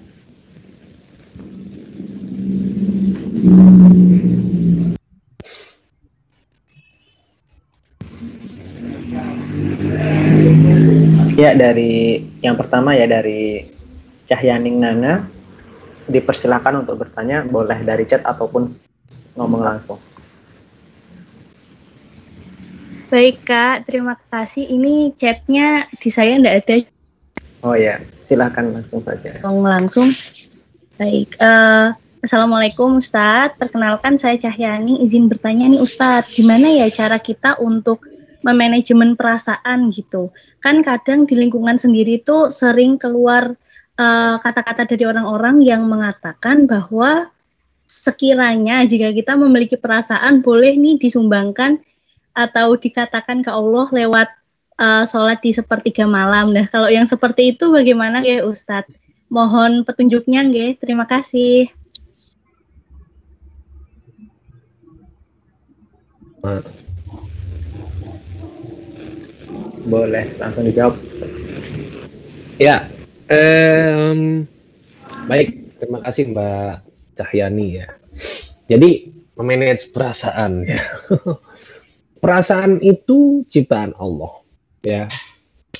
Ya, dari yang pertama ya dari Cahyaning Nana, dipersilakan untuk bertanya, boleh dari chat ataupun ngomong langsung. Baik Kak, terima kasih. Ini chatnya di saya nggak ada. Oh ya, silakan langsung saja. Langsung. Baik. Assalamualaikum Ustadz. Perkenalkan saya Cahyani. Izin bertanya nih Ustadz, gimana ya cara kita untuk memanajemen perasaan gitu? Kan kadang di lingkungan sendiri tuh sering keluar kata-kata dari orang-orang yang mengatakan bahwa sekiranya jika kita memiliki perasaan boleh nih disumbangkan atau dikatakan ke Allah lewat sholat di sepertiga malam. Nah, kalau yang seperti itu bagaimana ya Ustadz? Mohon petunjuknya nggih. Terima kasih. Boleh langsung dijawab. Ya, baik, terima kasih Mbak Cahyani ya. Jadi memanage perasaan ya. Perasaan itu ciptaan Allah ya.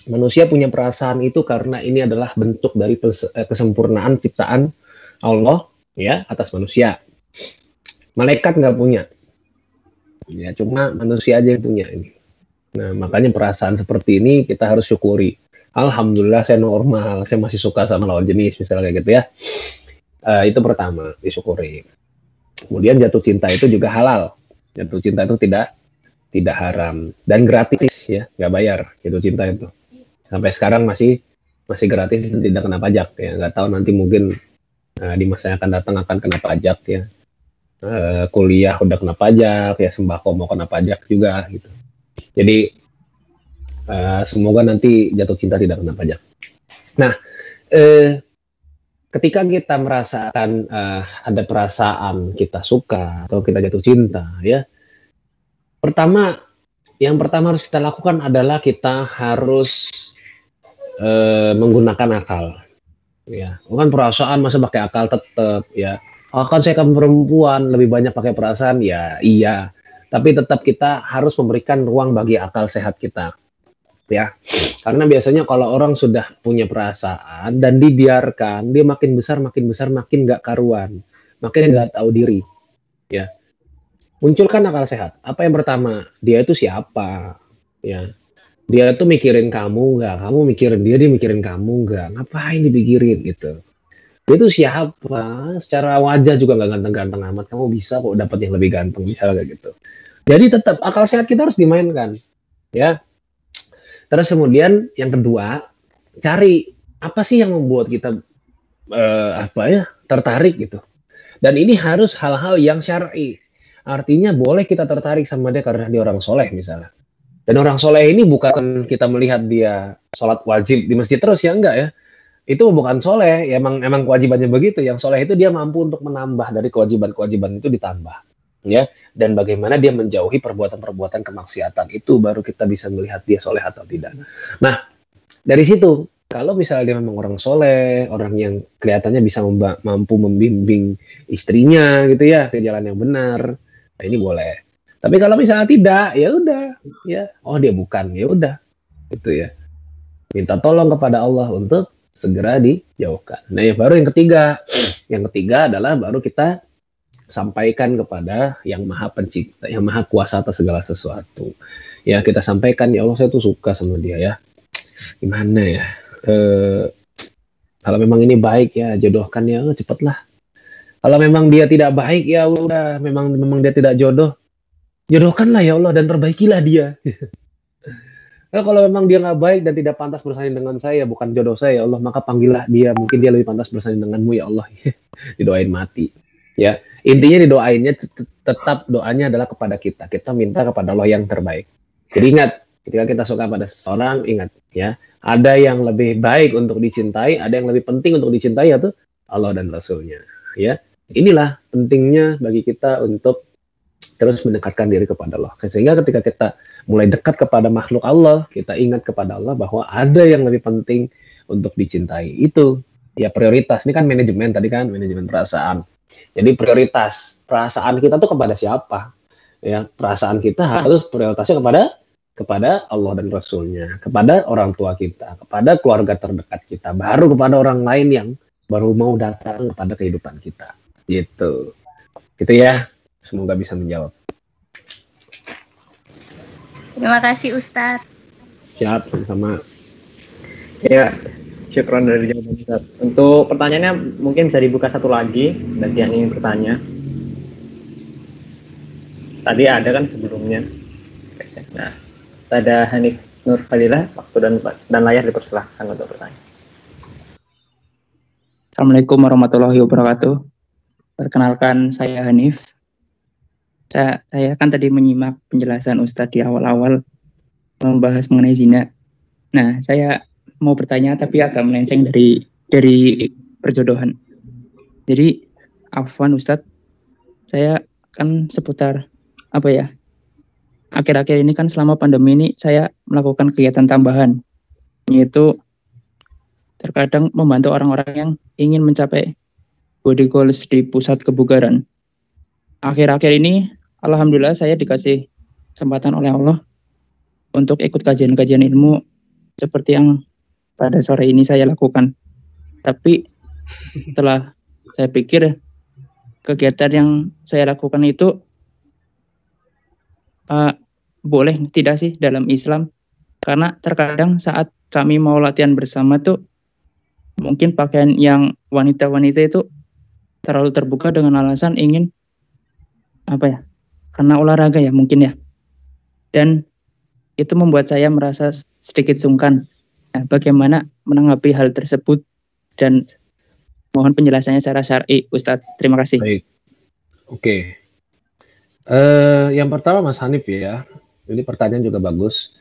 Manusia punya perasaan itu karena ini adalah bentuk dari kesempurnaan ciptaan Allah ya atas manusia. Malaikat nggak punya. Ya, cuma manusia aja yang punya ini. Nah, makanya perasaan seperti ini kita harus syukuri. Alhamdulillah saya normal, saya masih suka sama lawan jenis misalnya kayak gitu ya. Itu pertama, disyukuri. Kemudian jatuh cinta itu juga halal. Jatuh cinta itu tidak haram dan gratis ya, nggak bayar jatuh cinta itu. Sampai sekarang masih gratis dan tidak kena pajak ya. Nggak tahu nanti mungkin di masa yang akan datang akan kena pajak ya. Kuliah udah kena pajak ya, sembako mau kena pajak juga gitu. Jadi semoga nanti jatuh cinta tidak kena pajak. Nah, ketika kita merasakan ada perasaan kita suka atau kita jatuh cinta ya, yang pertama harus kita lakukan adalah kita harus menggunakan akal. Ya, bukan perasaan masa pakai akal tetap ya. Kan saya kan perempuan lebih banyak pakai perasaan ya, iya. Tapi tetap kita harus memberikan ruang bagi akal sehat kita. Ya, karena biasanya kalau orang sudah punya perasaan dan dibiarkan, dia makin besar makin nggak karuan, makin nggak tahu diri. Ya, munculkan akal sehat. Apa yang pertama? Dia itu siapa? Ya, dia itu mikirin kamu nggak? Kamu mikirin dia mikirin kamu nggak? Ngapain dipikirin gitu? Dia itu siapa? Secara wajah juga nggak ganteng-ganteng amat. Kamu bisa kok dapat yang lebih ganteng, misalnya kayak gitu. Jadi tetap akal sehat kita harus dimainkan, ya. Terus kemudian yang kedua, cari apa sih yang membuat kita tertarik gitu. Dan ini harus hal-hal yang syar'i. Artinya boleh kita tertarik sama dia karena dia orang soleh misalnya. Dan orang soleh ini bukan kita melihat dia sholat wajib di masjid terus ya, enggak ya. Itu bukan soleh, ya emang kewajibannya begitu. Yang soleh itu dia mampu untuk menambah dari kewajiban-kewajiban itu ditambah. Ya, dan bagaimana dia menjauhi perbuatan-perbuatan kemaksiatan itu baru kita bisa melihat dia soleh atau tidak. Nah, dari situ kalau misalnya dia memang orang soleh, orang yang kelihatannya bisa mampu membimbing istrinya gitu ya ke jalan yang benar, nah ini boleh. Tapi kalau misalnya tidak, ya udah, ya oh dia bukan, ya udah, gitu ya. minta tolong kepada Allah untuk segera dijauhkan. Nah, yang ketiga adalah baru kita sampaikan kepada yang maha pencipta, yang maha kuasa atas segala sesuatu. Ya, kita sampaikan, ya Allah, saya tuh suka sama dia ya. Gimana ya? Kalau memang ini baik ya, jodohkan ya, cepatlah. Kalau memang dia tidak baik ya udah, memang dia tidak jodoh, jodohkanlah ya Allah dan perbaikilah dia. Nah, kalau memang dia nggak baik dan tidak pantas bersanding dengan saya, bukan jodoh saya ya Allah, maka panggillah dia, mungkin dia lebih pantas bersanding denganmu ya Allah. Didoain mati. Ya, intinya didoainnya tetap doanya adalah kepada kita. Kita minta kepada Allah yang terbaik. Jadi ingat, ketika kita suka pada seseorang, ingat ya, ada yang lebih baik untuk dicintai, ada yang lebih penting untuk dicintai, yaitu Allah dan Rasulnya. Ya, inilah pentingnya bagi kita untuk terus mendekatkan diri kepada Allah. Sehingga ketika kita mulai dekat kepada makhluk Allah, kita ingat kepada Allah bahwa ada yang lebih penting untuk dicintai. Itu ya prioritas. Ini kan manajemen tadi kan, manajemen perasaan. Jadi prioritas perasaan kita tuh kepada siapa? Ya, perasaan kita harus prioritasnya kepada Allah dan Rasulnya, kepada orang tua kita, kepada keluarga terdekat kita, baru kepada orang lain yang baru mau datang kepada kehidupan kita. Gitu ya. Semoga bisa menjawab. Terima kasih Ustadz. Siap, sama. Ya, syukron dari jawaban Ustadz. Untuk pertanyaannya mungkin bisa dibuka satu lagi bagi yang ingin bertanya. Tadi ada kan sebelumnya. Nah, ada Hanif Nur Fadilah, waktu dan layar dipersilahkan untuk bertanya. Assalamualaikum warahmatullahi wabarakatuh. Perkenalkan, saya Hanif. Saya kan tadi menyimak penjelasan Ustadz di awal-awal membahas mengenai zina. Nah, saya mau bertanya tapi agak melenceng dari perjodohan. Jadi, afwan Ustadz, saya kan seputar akhir-akhir ini kan selama pandemi ini saya melakukan kegiatan tambahan, yaitu terkadang membantu orang-orang yang ingin mencapai body goals di pusat kebugaran. Akhir-akhir ini alhamdulillah saya dikasih kesempatan oleh Allah untuk ikut kajian-kajian ilmu seperti yang pada sore ini saya lakukan. Tapi setelah saya pikir kegiatan yang saya lakukan itu boleh tidak sih dalam Islam? Karena terkadang saat kami mau latihan bersama tuh mungkin pakaian yang wanita-wanita itu terlalu terbuka dengan alasan ingin karena olahraga ya mungkin ya, dan itu membuat saya merasa sedikit sungkan. Nah, bagaimana menanggapi hal tersebut dan mohon penjelasannya secara syar'i, Ustadz. Terima kasih. Baik, oke. Yang pertama Mas Hanif ya, ini pertanyaan juga bagus.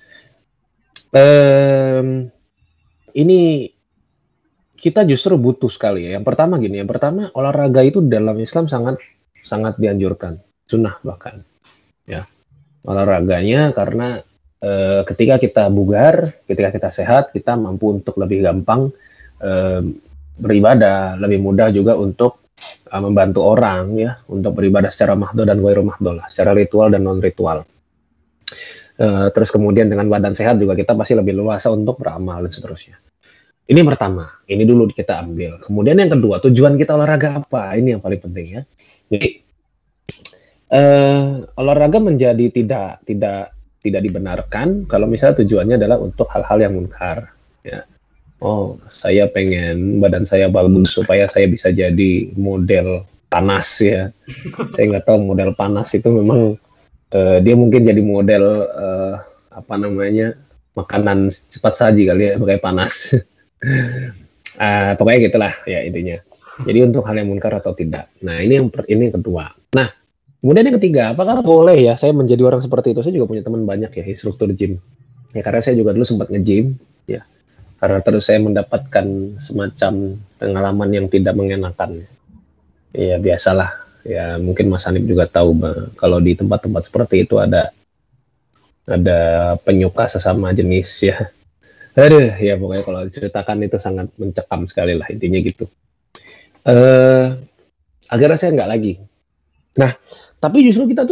Ini kita justru butuh sekali ya. Yang pertama olahraga itu dalam Islam sangat dianjurkan. Sunnah bahkan ya olahraganya, karena ketika kita bugar, ketika kita sehat, kita mampu untuk lebih gampang beribadah, lebih mudah juga untuk membantu orang ya untuk beribadah secara mahdoh dan ghairu mahdoh, secara ritual dan non ritual. Terus kemudian dengan badan sehat juga kita pasti lebih leluasa untuk beramal dan seterusnya. Ini pertama, ini dulu kita ambil. Kemudian yang kedua, tujuan kita olahraga apa? Ini yang paling penting ya. Jadi olahraga menjadi tidak dibenarkan kalau misalnya tujuannya adalah untuk hal-hal yang munkar ya. Oh, saya pengen badan saya bagus supaya saya bisa jadi model panas ya. Saya nggak tahu model panas itu memang dia mungkin jadi model makanan cepat saji kali ya, pakai panas. Pokoknya gitulah ya intinya. Jadi untuk hal yang munkar atau tidak. Nah, ini yang kedua. Nah, kemudian yang ketiga, apakah boleh ya saya menjadi orang seperti itu? Saya juga punya teman banyak ya, instruktur gym. Ya, karena saya juga dulu sempat nge-gym ya. Karena terus saya mendapatkan semacam pengalaman yang tidak mengenakan. Ya, biasalah. Ya, mungkin Mas Hanif juga tahu kalau di tempat-tempat seperti itu ada penyuka sesama jenis ya. Aduh, ya pokoknya kalau diceritakan itu sangat mencekam sekali lah, intinya gitu. Akhirnya saya nggak lagi. Nah, tapi justru kita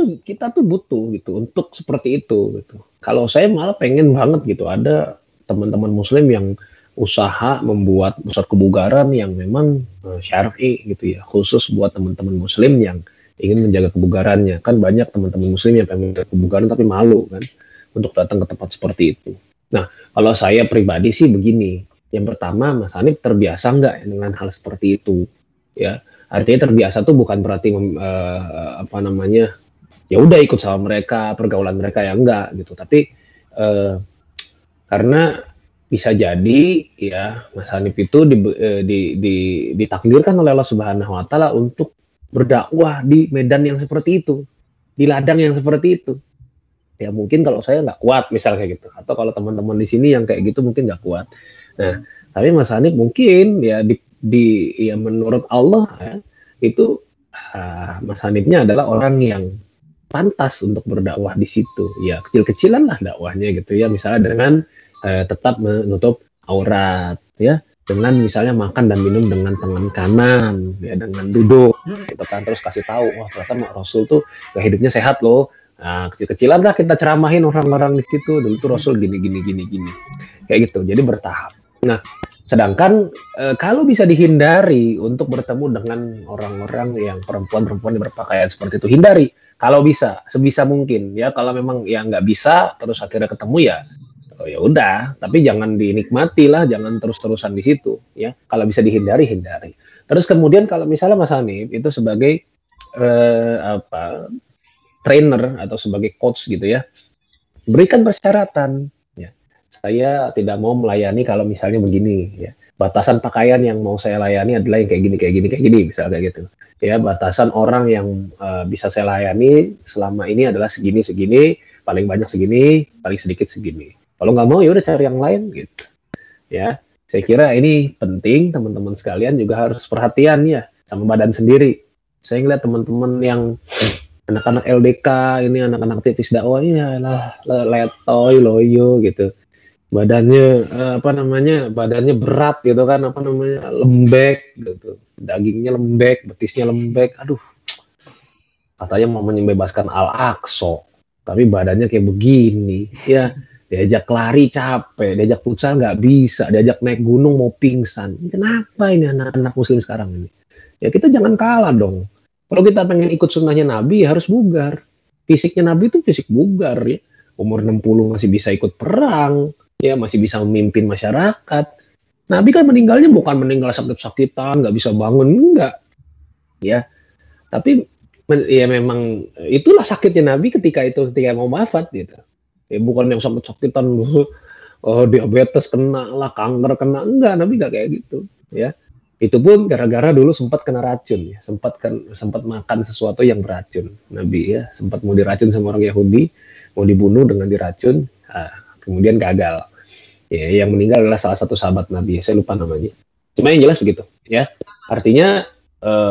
tuh butuh gitu untuk seperti itu gitu. Kalau saya malah pengen banget gitu ada teman-teman muslim yang usaha membuat pusat kebugaran yang memang syar'i gitu ya, khusus buat teman-teman muslim yang ingin menjaga kebugarannya. Kan banyak teman-teman muslim yang pengen menjaga kebugaran tapi malu kan untuk datang ke tempat seperti itu. Nah, kalau saya pribadi sih begini. Yang pertama, Mas Hanif terbiasa nggak dengan hal seperti itu? Ya, artinya terbiasa tuh bukan berarti ya udah ikut sama mereka, pergaulan mereka ya enggak gitu. Tapi karena bisa jadi ya Mas Hanif itu ditakdirkan oleh Allah Subhanahu Wa Taala untuk berdakwah di medan yang seperti itu, di ladang yang seperti itu. Ya mungkin kalau saya nggak kuat misalnya kayak gitu, atau kalau teman-teman di sini yang kayak gitu mungkin nggak kuat. Nah, tapi Mas Hanif mungkin ya ya menurut Allah ya, itu Mas Hanifnya adalah orang yang pantas untuk berdakwah di situ. Ya kecil-kecilan lah dakwahnya gitu ya, misalnya dengan tetap menutup aurat ya, dengan misalnya makan dan minum dengan tangan kanan ya, dengan duduk gitu kan, terus kasih tahu wah ternyata Rasul tuh hidupnya sehat loh. Nah, kecil-kecilan lah kita ceramahin orang-orang di situ, dulu tuh Rasul gini kayak gitu. Jadi bertahap. Nah, sedangkan kalau bisa dihindari untuk bertemu dengan orang-orang yang perempuan-perempuan yang berpakaian seperti itu, hindari. Kalau bisa, sebisa mungkin ya. Kalau memang ya nggak bisa, terus akhirnya ketemu ya, ya udah. Tapi jangan dinikmati lah, jangan terus-terusan di situ ya. Kalau bisa dihindari, hindari. Terus kemudian kalau misalnya Mas Hanif itu sebagai trainer atau sebagai coach gitu ya, berikan persyaratan. Ya. Saya tidak mau melayani kalau misalnya begini ya. Batasan pakaian yang mau saya layani adalah yang kayak gini, misalnya kayak gitu. Ya, batasan orang yang bisa saya layani selama ini adalah segini, paling banyak segini, paling sedikit segini. Kalau nggak mau ya udah cari yang lain gitu. Ya, saya kira ini penting teman-teman sekalian juga harus perhatian ya sama badan sendiri. Saya ngeliat teman-teman yang anak-anak LDK ini, anak-anak aktivis dakwah ini adalah letoy, loyo gitu. Badannya badannya berat gitu kan, lembek gitu, dagingnya lembek, betisnya lembek, aduh, katanya mau membebaskan Al-Aqsa tapi badannya kayak begini ya. Diajak lari capek, diajak futsal nggak bisa, diajak naik gunung mau pingsan. Kenapa ini anak-anak muslim sekarang ini? Ya kita jangan kalah dong. Kalau kita pengen ikut sunnahnya Nabi ya harus bugar. Fisiknya Nabi itu fisik bugar ya, umur 60 masih bisa ikut perang ya, masih bisa memimpin masyarakat. Nabi kan meninggalnya bukan meninggal sakit-sakitan, nggak bisa bangun, enggak. Ya, tapi ya memang itulah sakitnya Nabi ketika mau wafat gitu. Ya bukan yang sakit-sakitan, diabetes kena lah, kanker kena, enggak. Nabi nggak kayak gitu. Ya, itu pun gara-gara dulu sempat kena racun, ya. sempat makan sesuatu yang beracun. Nabi ya sempat mau diracun sama orang Yahudi, mau dibunuh dengan diracun. Kemudian gagal. Ya, yang meninggal adalah salah satu sahabat Nabi, saya lupa namanya. Cuma yang jelas begitu, ya. Artinya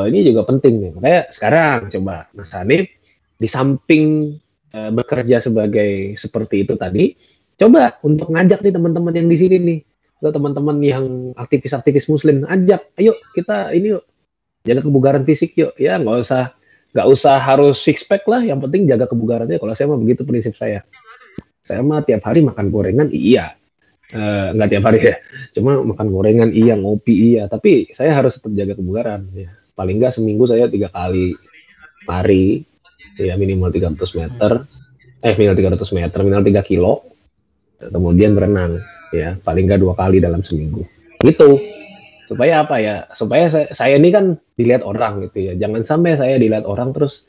ini juga penting nih. Makanya sekarang coba Mas Hanif di samping bekerja sebagai seperti itu tadi, coba untuk ngajak nih teman-teman yang di sini nih, atau teman-teman yang aktivis-aktivis Muslim, ajak, ayo kita ini yuk jaga kebugaran fisik yuk, ya nggak usah harus six pack lah, yang penting jaga kebugarannya. Kalau saya mah begitu prinsip saya. Saya mah tiap hari makan gorengan iya, nggak tiap hari ya, cuma makan gorengan iya, ngopi iya, tapi saya harus tetap jaga kebugaran ya. Paling nggak seminggu saya 3 kali lari ya, minimal 300 meter, minimal 3 kilo, kemudian berenang ya, paling nggak 2 kali dalam seminggu gitu. Supaya apa ya, supaya saya ini kan dilihat orang gitu ya, jangan sampai saya dilihat orang terus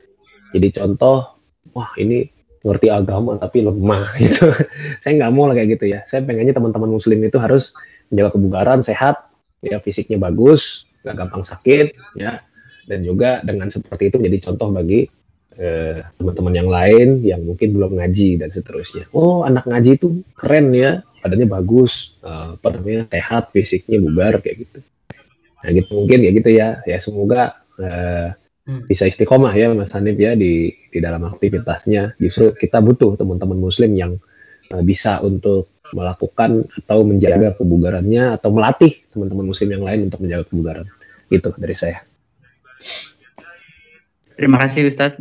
jadi contoh, wah ini ngerti agama tapi lemah gitu. Saya nggak mau lah kayak gitu ya. Saya pengennya teman-teman Muslim itu harus menjaga kebugaran, sehat, ya fisiknya bagus, nggak gampang sakit, ya, dan juga dengan seperti itu menjadi contoh bagi teman-teman yang lain yang mungkin belum ngaji dan seterusnya. Oh, anak ngaji itu keren ya, badannya bagus, sehat, fisiknya bugar kayak gitu. Nah gitu mungkin kayak gitu ya. Ya semoga bisa istiqomah ya Mas Hanif ya di dalam aktivitasnya. Justru kita butuh teman-teman Muslim yang bisa untuk melakukan atau menjaga kebugarannya, atau melatih teman-teman Muslim yang lain untuk menjaga kebugaran. Gitu dari saya. Terima kasih Ustadz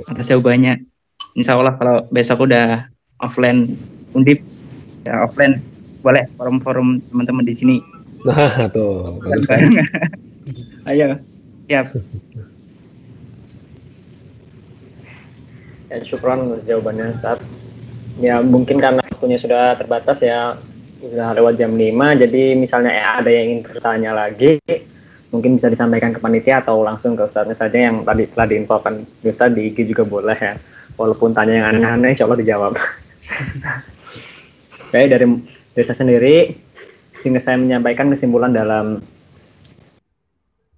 atas jawabannya. Insya Allah kalau besok udah offline Undip ya offline boleh forum-forum teman-teman di sini. Nah, tuh. Bareng. Ayo, siap. Ya, syukron atas jawabannya Ustaz. Ya mungkin karena waktunya sudah terbatas ya, sudah lewat jam 5, jadi misalnya ada yang ingin bertanya lagi, mungkin bisa disampaikan ke panitia atau langsung ke Ustaznya saja yang tadi telah diinfokan Ustaz di IG juga boleh ya. Walaupun tanya yang aneh-aneh, insya Allah dijawab. Oke, dari saya sendiri, sehingga saya menyampaikan kesimpulan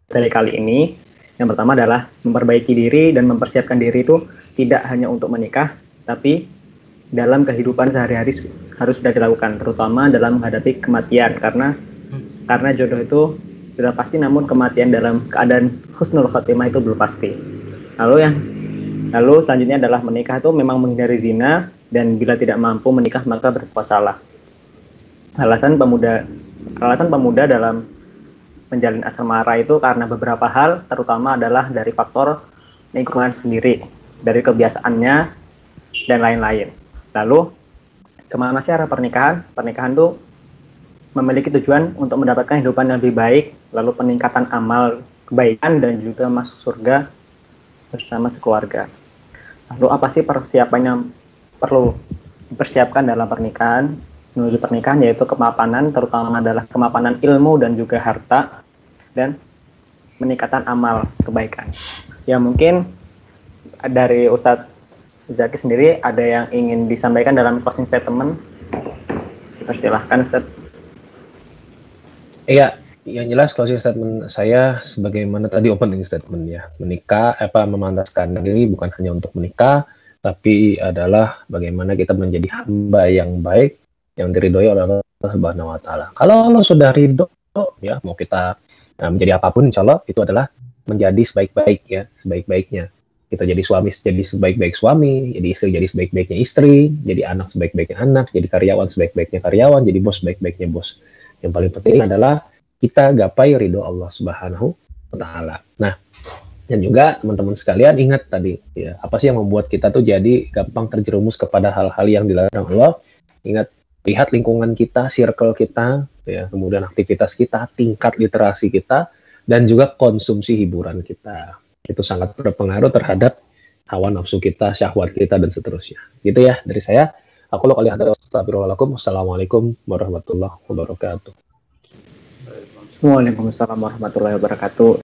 dari kali ini. Yang pertama adalah memperbaiki diri dan mempersiapkan diri itu tidak hanya untuk menikah, tapi dalam kehidupan sehari-hari harus sudah dilakukan, terutama dalam menghadapi kematian, karena jodoh itu sudah pasti, namun kematian dalam keadaan husnul khotimah itu belum pasti. Lalu selanjutnya adalah menikah itu memang menghindari zina, dan bila tidak mampu menikah maka berpuasalah. Alasan pemuda dalam menjalin asmara itu karena beberapa hal, terutama adalah dari faktor lingkungan sendiri, dari kebiasaannya dan lain-lain. Lalu kemana sih arah pernikahan? Pernikahan itu memiliki tujuan untuk mendapatkan kehidupan yang lebih baik, lalu peningkatan amal kebaikan, dan juga masuk surga bersama sekeluarga. Lalu apa sih persiapan yang perlu dipersiapkan dalam pernikahan? Menuju pernikahan yaitu kemapanan, terutama adalah kemapanan ilmu dan juga harta, dan peningkatan amal kebaikan. Ya mungkin dari Ustadz Zaki sendiri ada yang ingin disampaikan dalam closing statement? Persilahkan Ustadz. Iya, yang jelas closing statement saya sebagaimana tadi opening statement ya. Menikah, memantaskan diri bukan hanya untuk menikah, tapi adalah bagaimana kita menjadi hamba yang baik, yang diridhoi oleh Allah Subhanahu wa Ta'ala. Kalau Allah sudah ridho, ya mau kita menjadi apapun, insya Allah itu adalah menjadi sebaik-baiknya. Kita jadi suami, jadi sebaik-baik suami, jadi istri, jadi sebaik-baiknya istri, jadi anak sebaik-baiknya anak, jadi karyawan sebaik-baiknya karyawan, jadi bos sebaik-baiknya bos. Yang paling penting adalah kita gapai ridho Allah Subhanahu wa Ta'ala. Nah, dan juga teman-teman sekalian ingat tadi, ya, apa sih yang membuat kita tuh jadi gampang terjerumus kepada hal-hal yang dilarang Allah? Ingat, lihat lingkungan kita, circle kita, ya, kemudian aktivitas kita, tingkat literasi kita, dan juga konsumsi hiburan kita. Itu sangat berpengaruh terhadap hawa nafsu kita, syahwat kita, dan seterusnya. Gitu ya dari saya. Aku lo kalian astagfirullahaladzim. Assalamualaikum warahmatullahi wabarakatuh. Waalaikumsalam warahmatullahi wabarakatuh.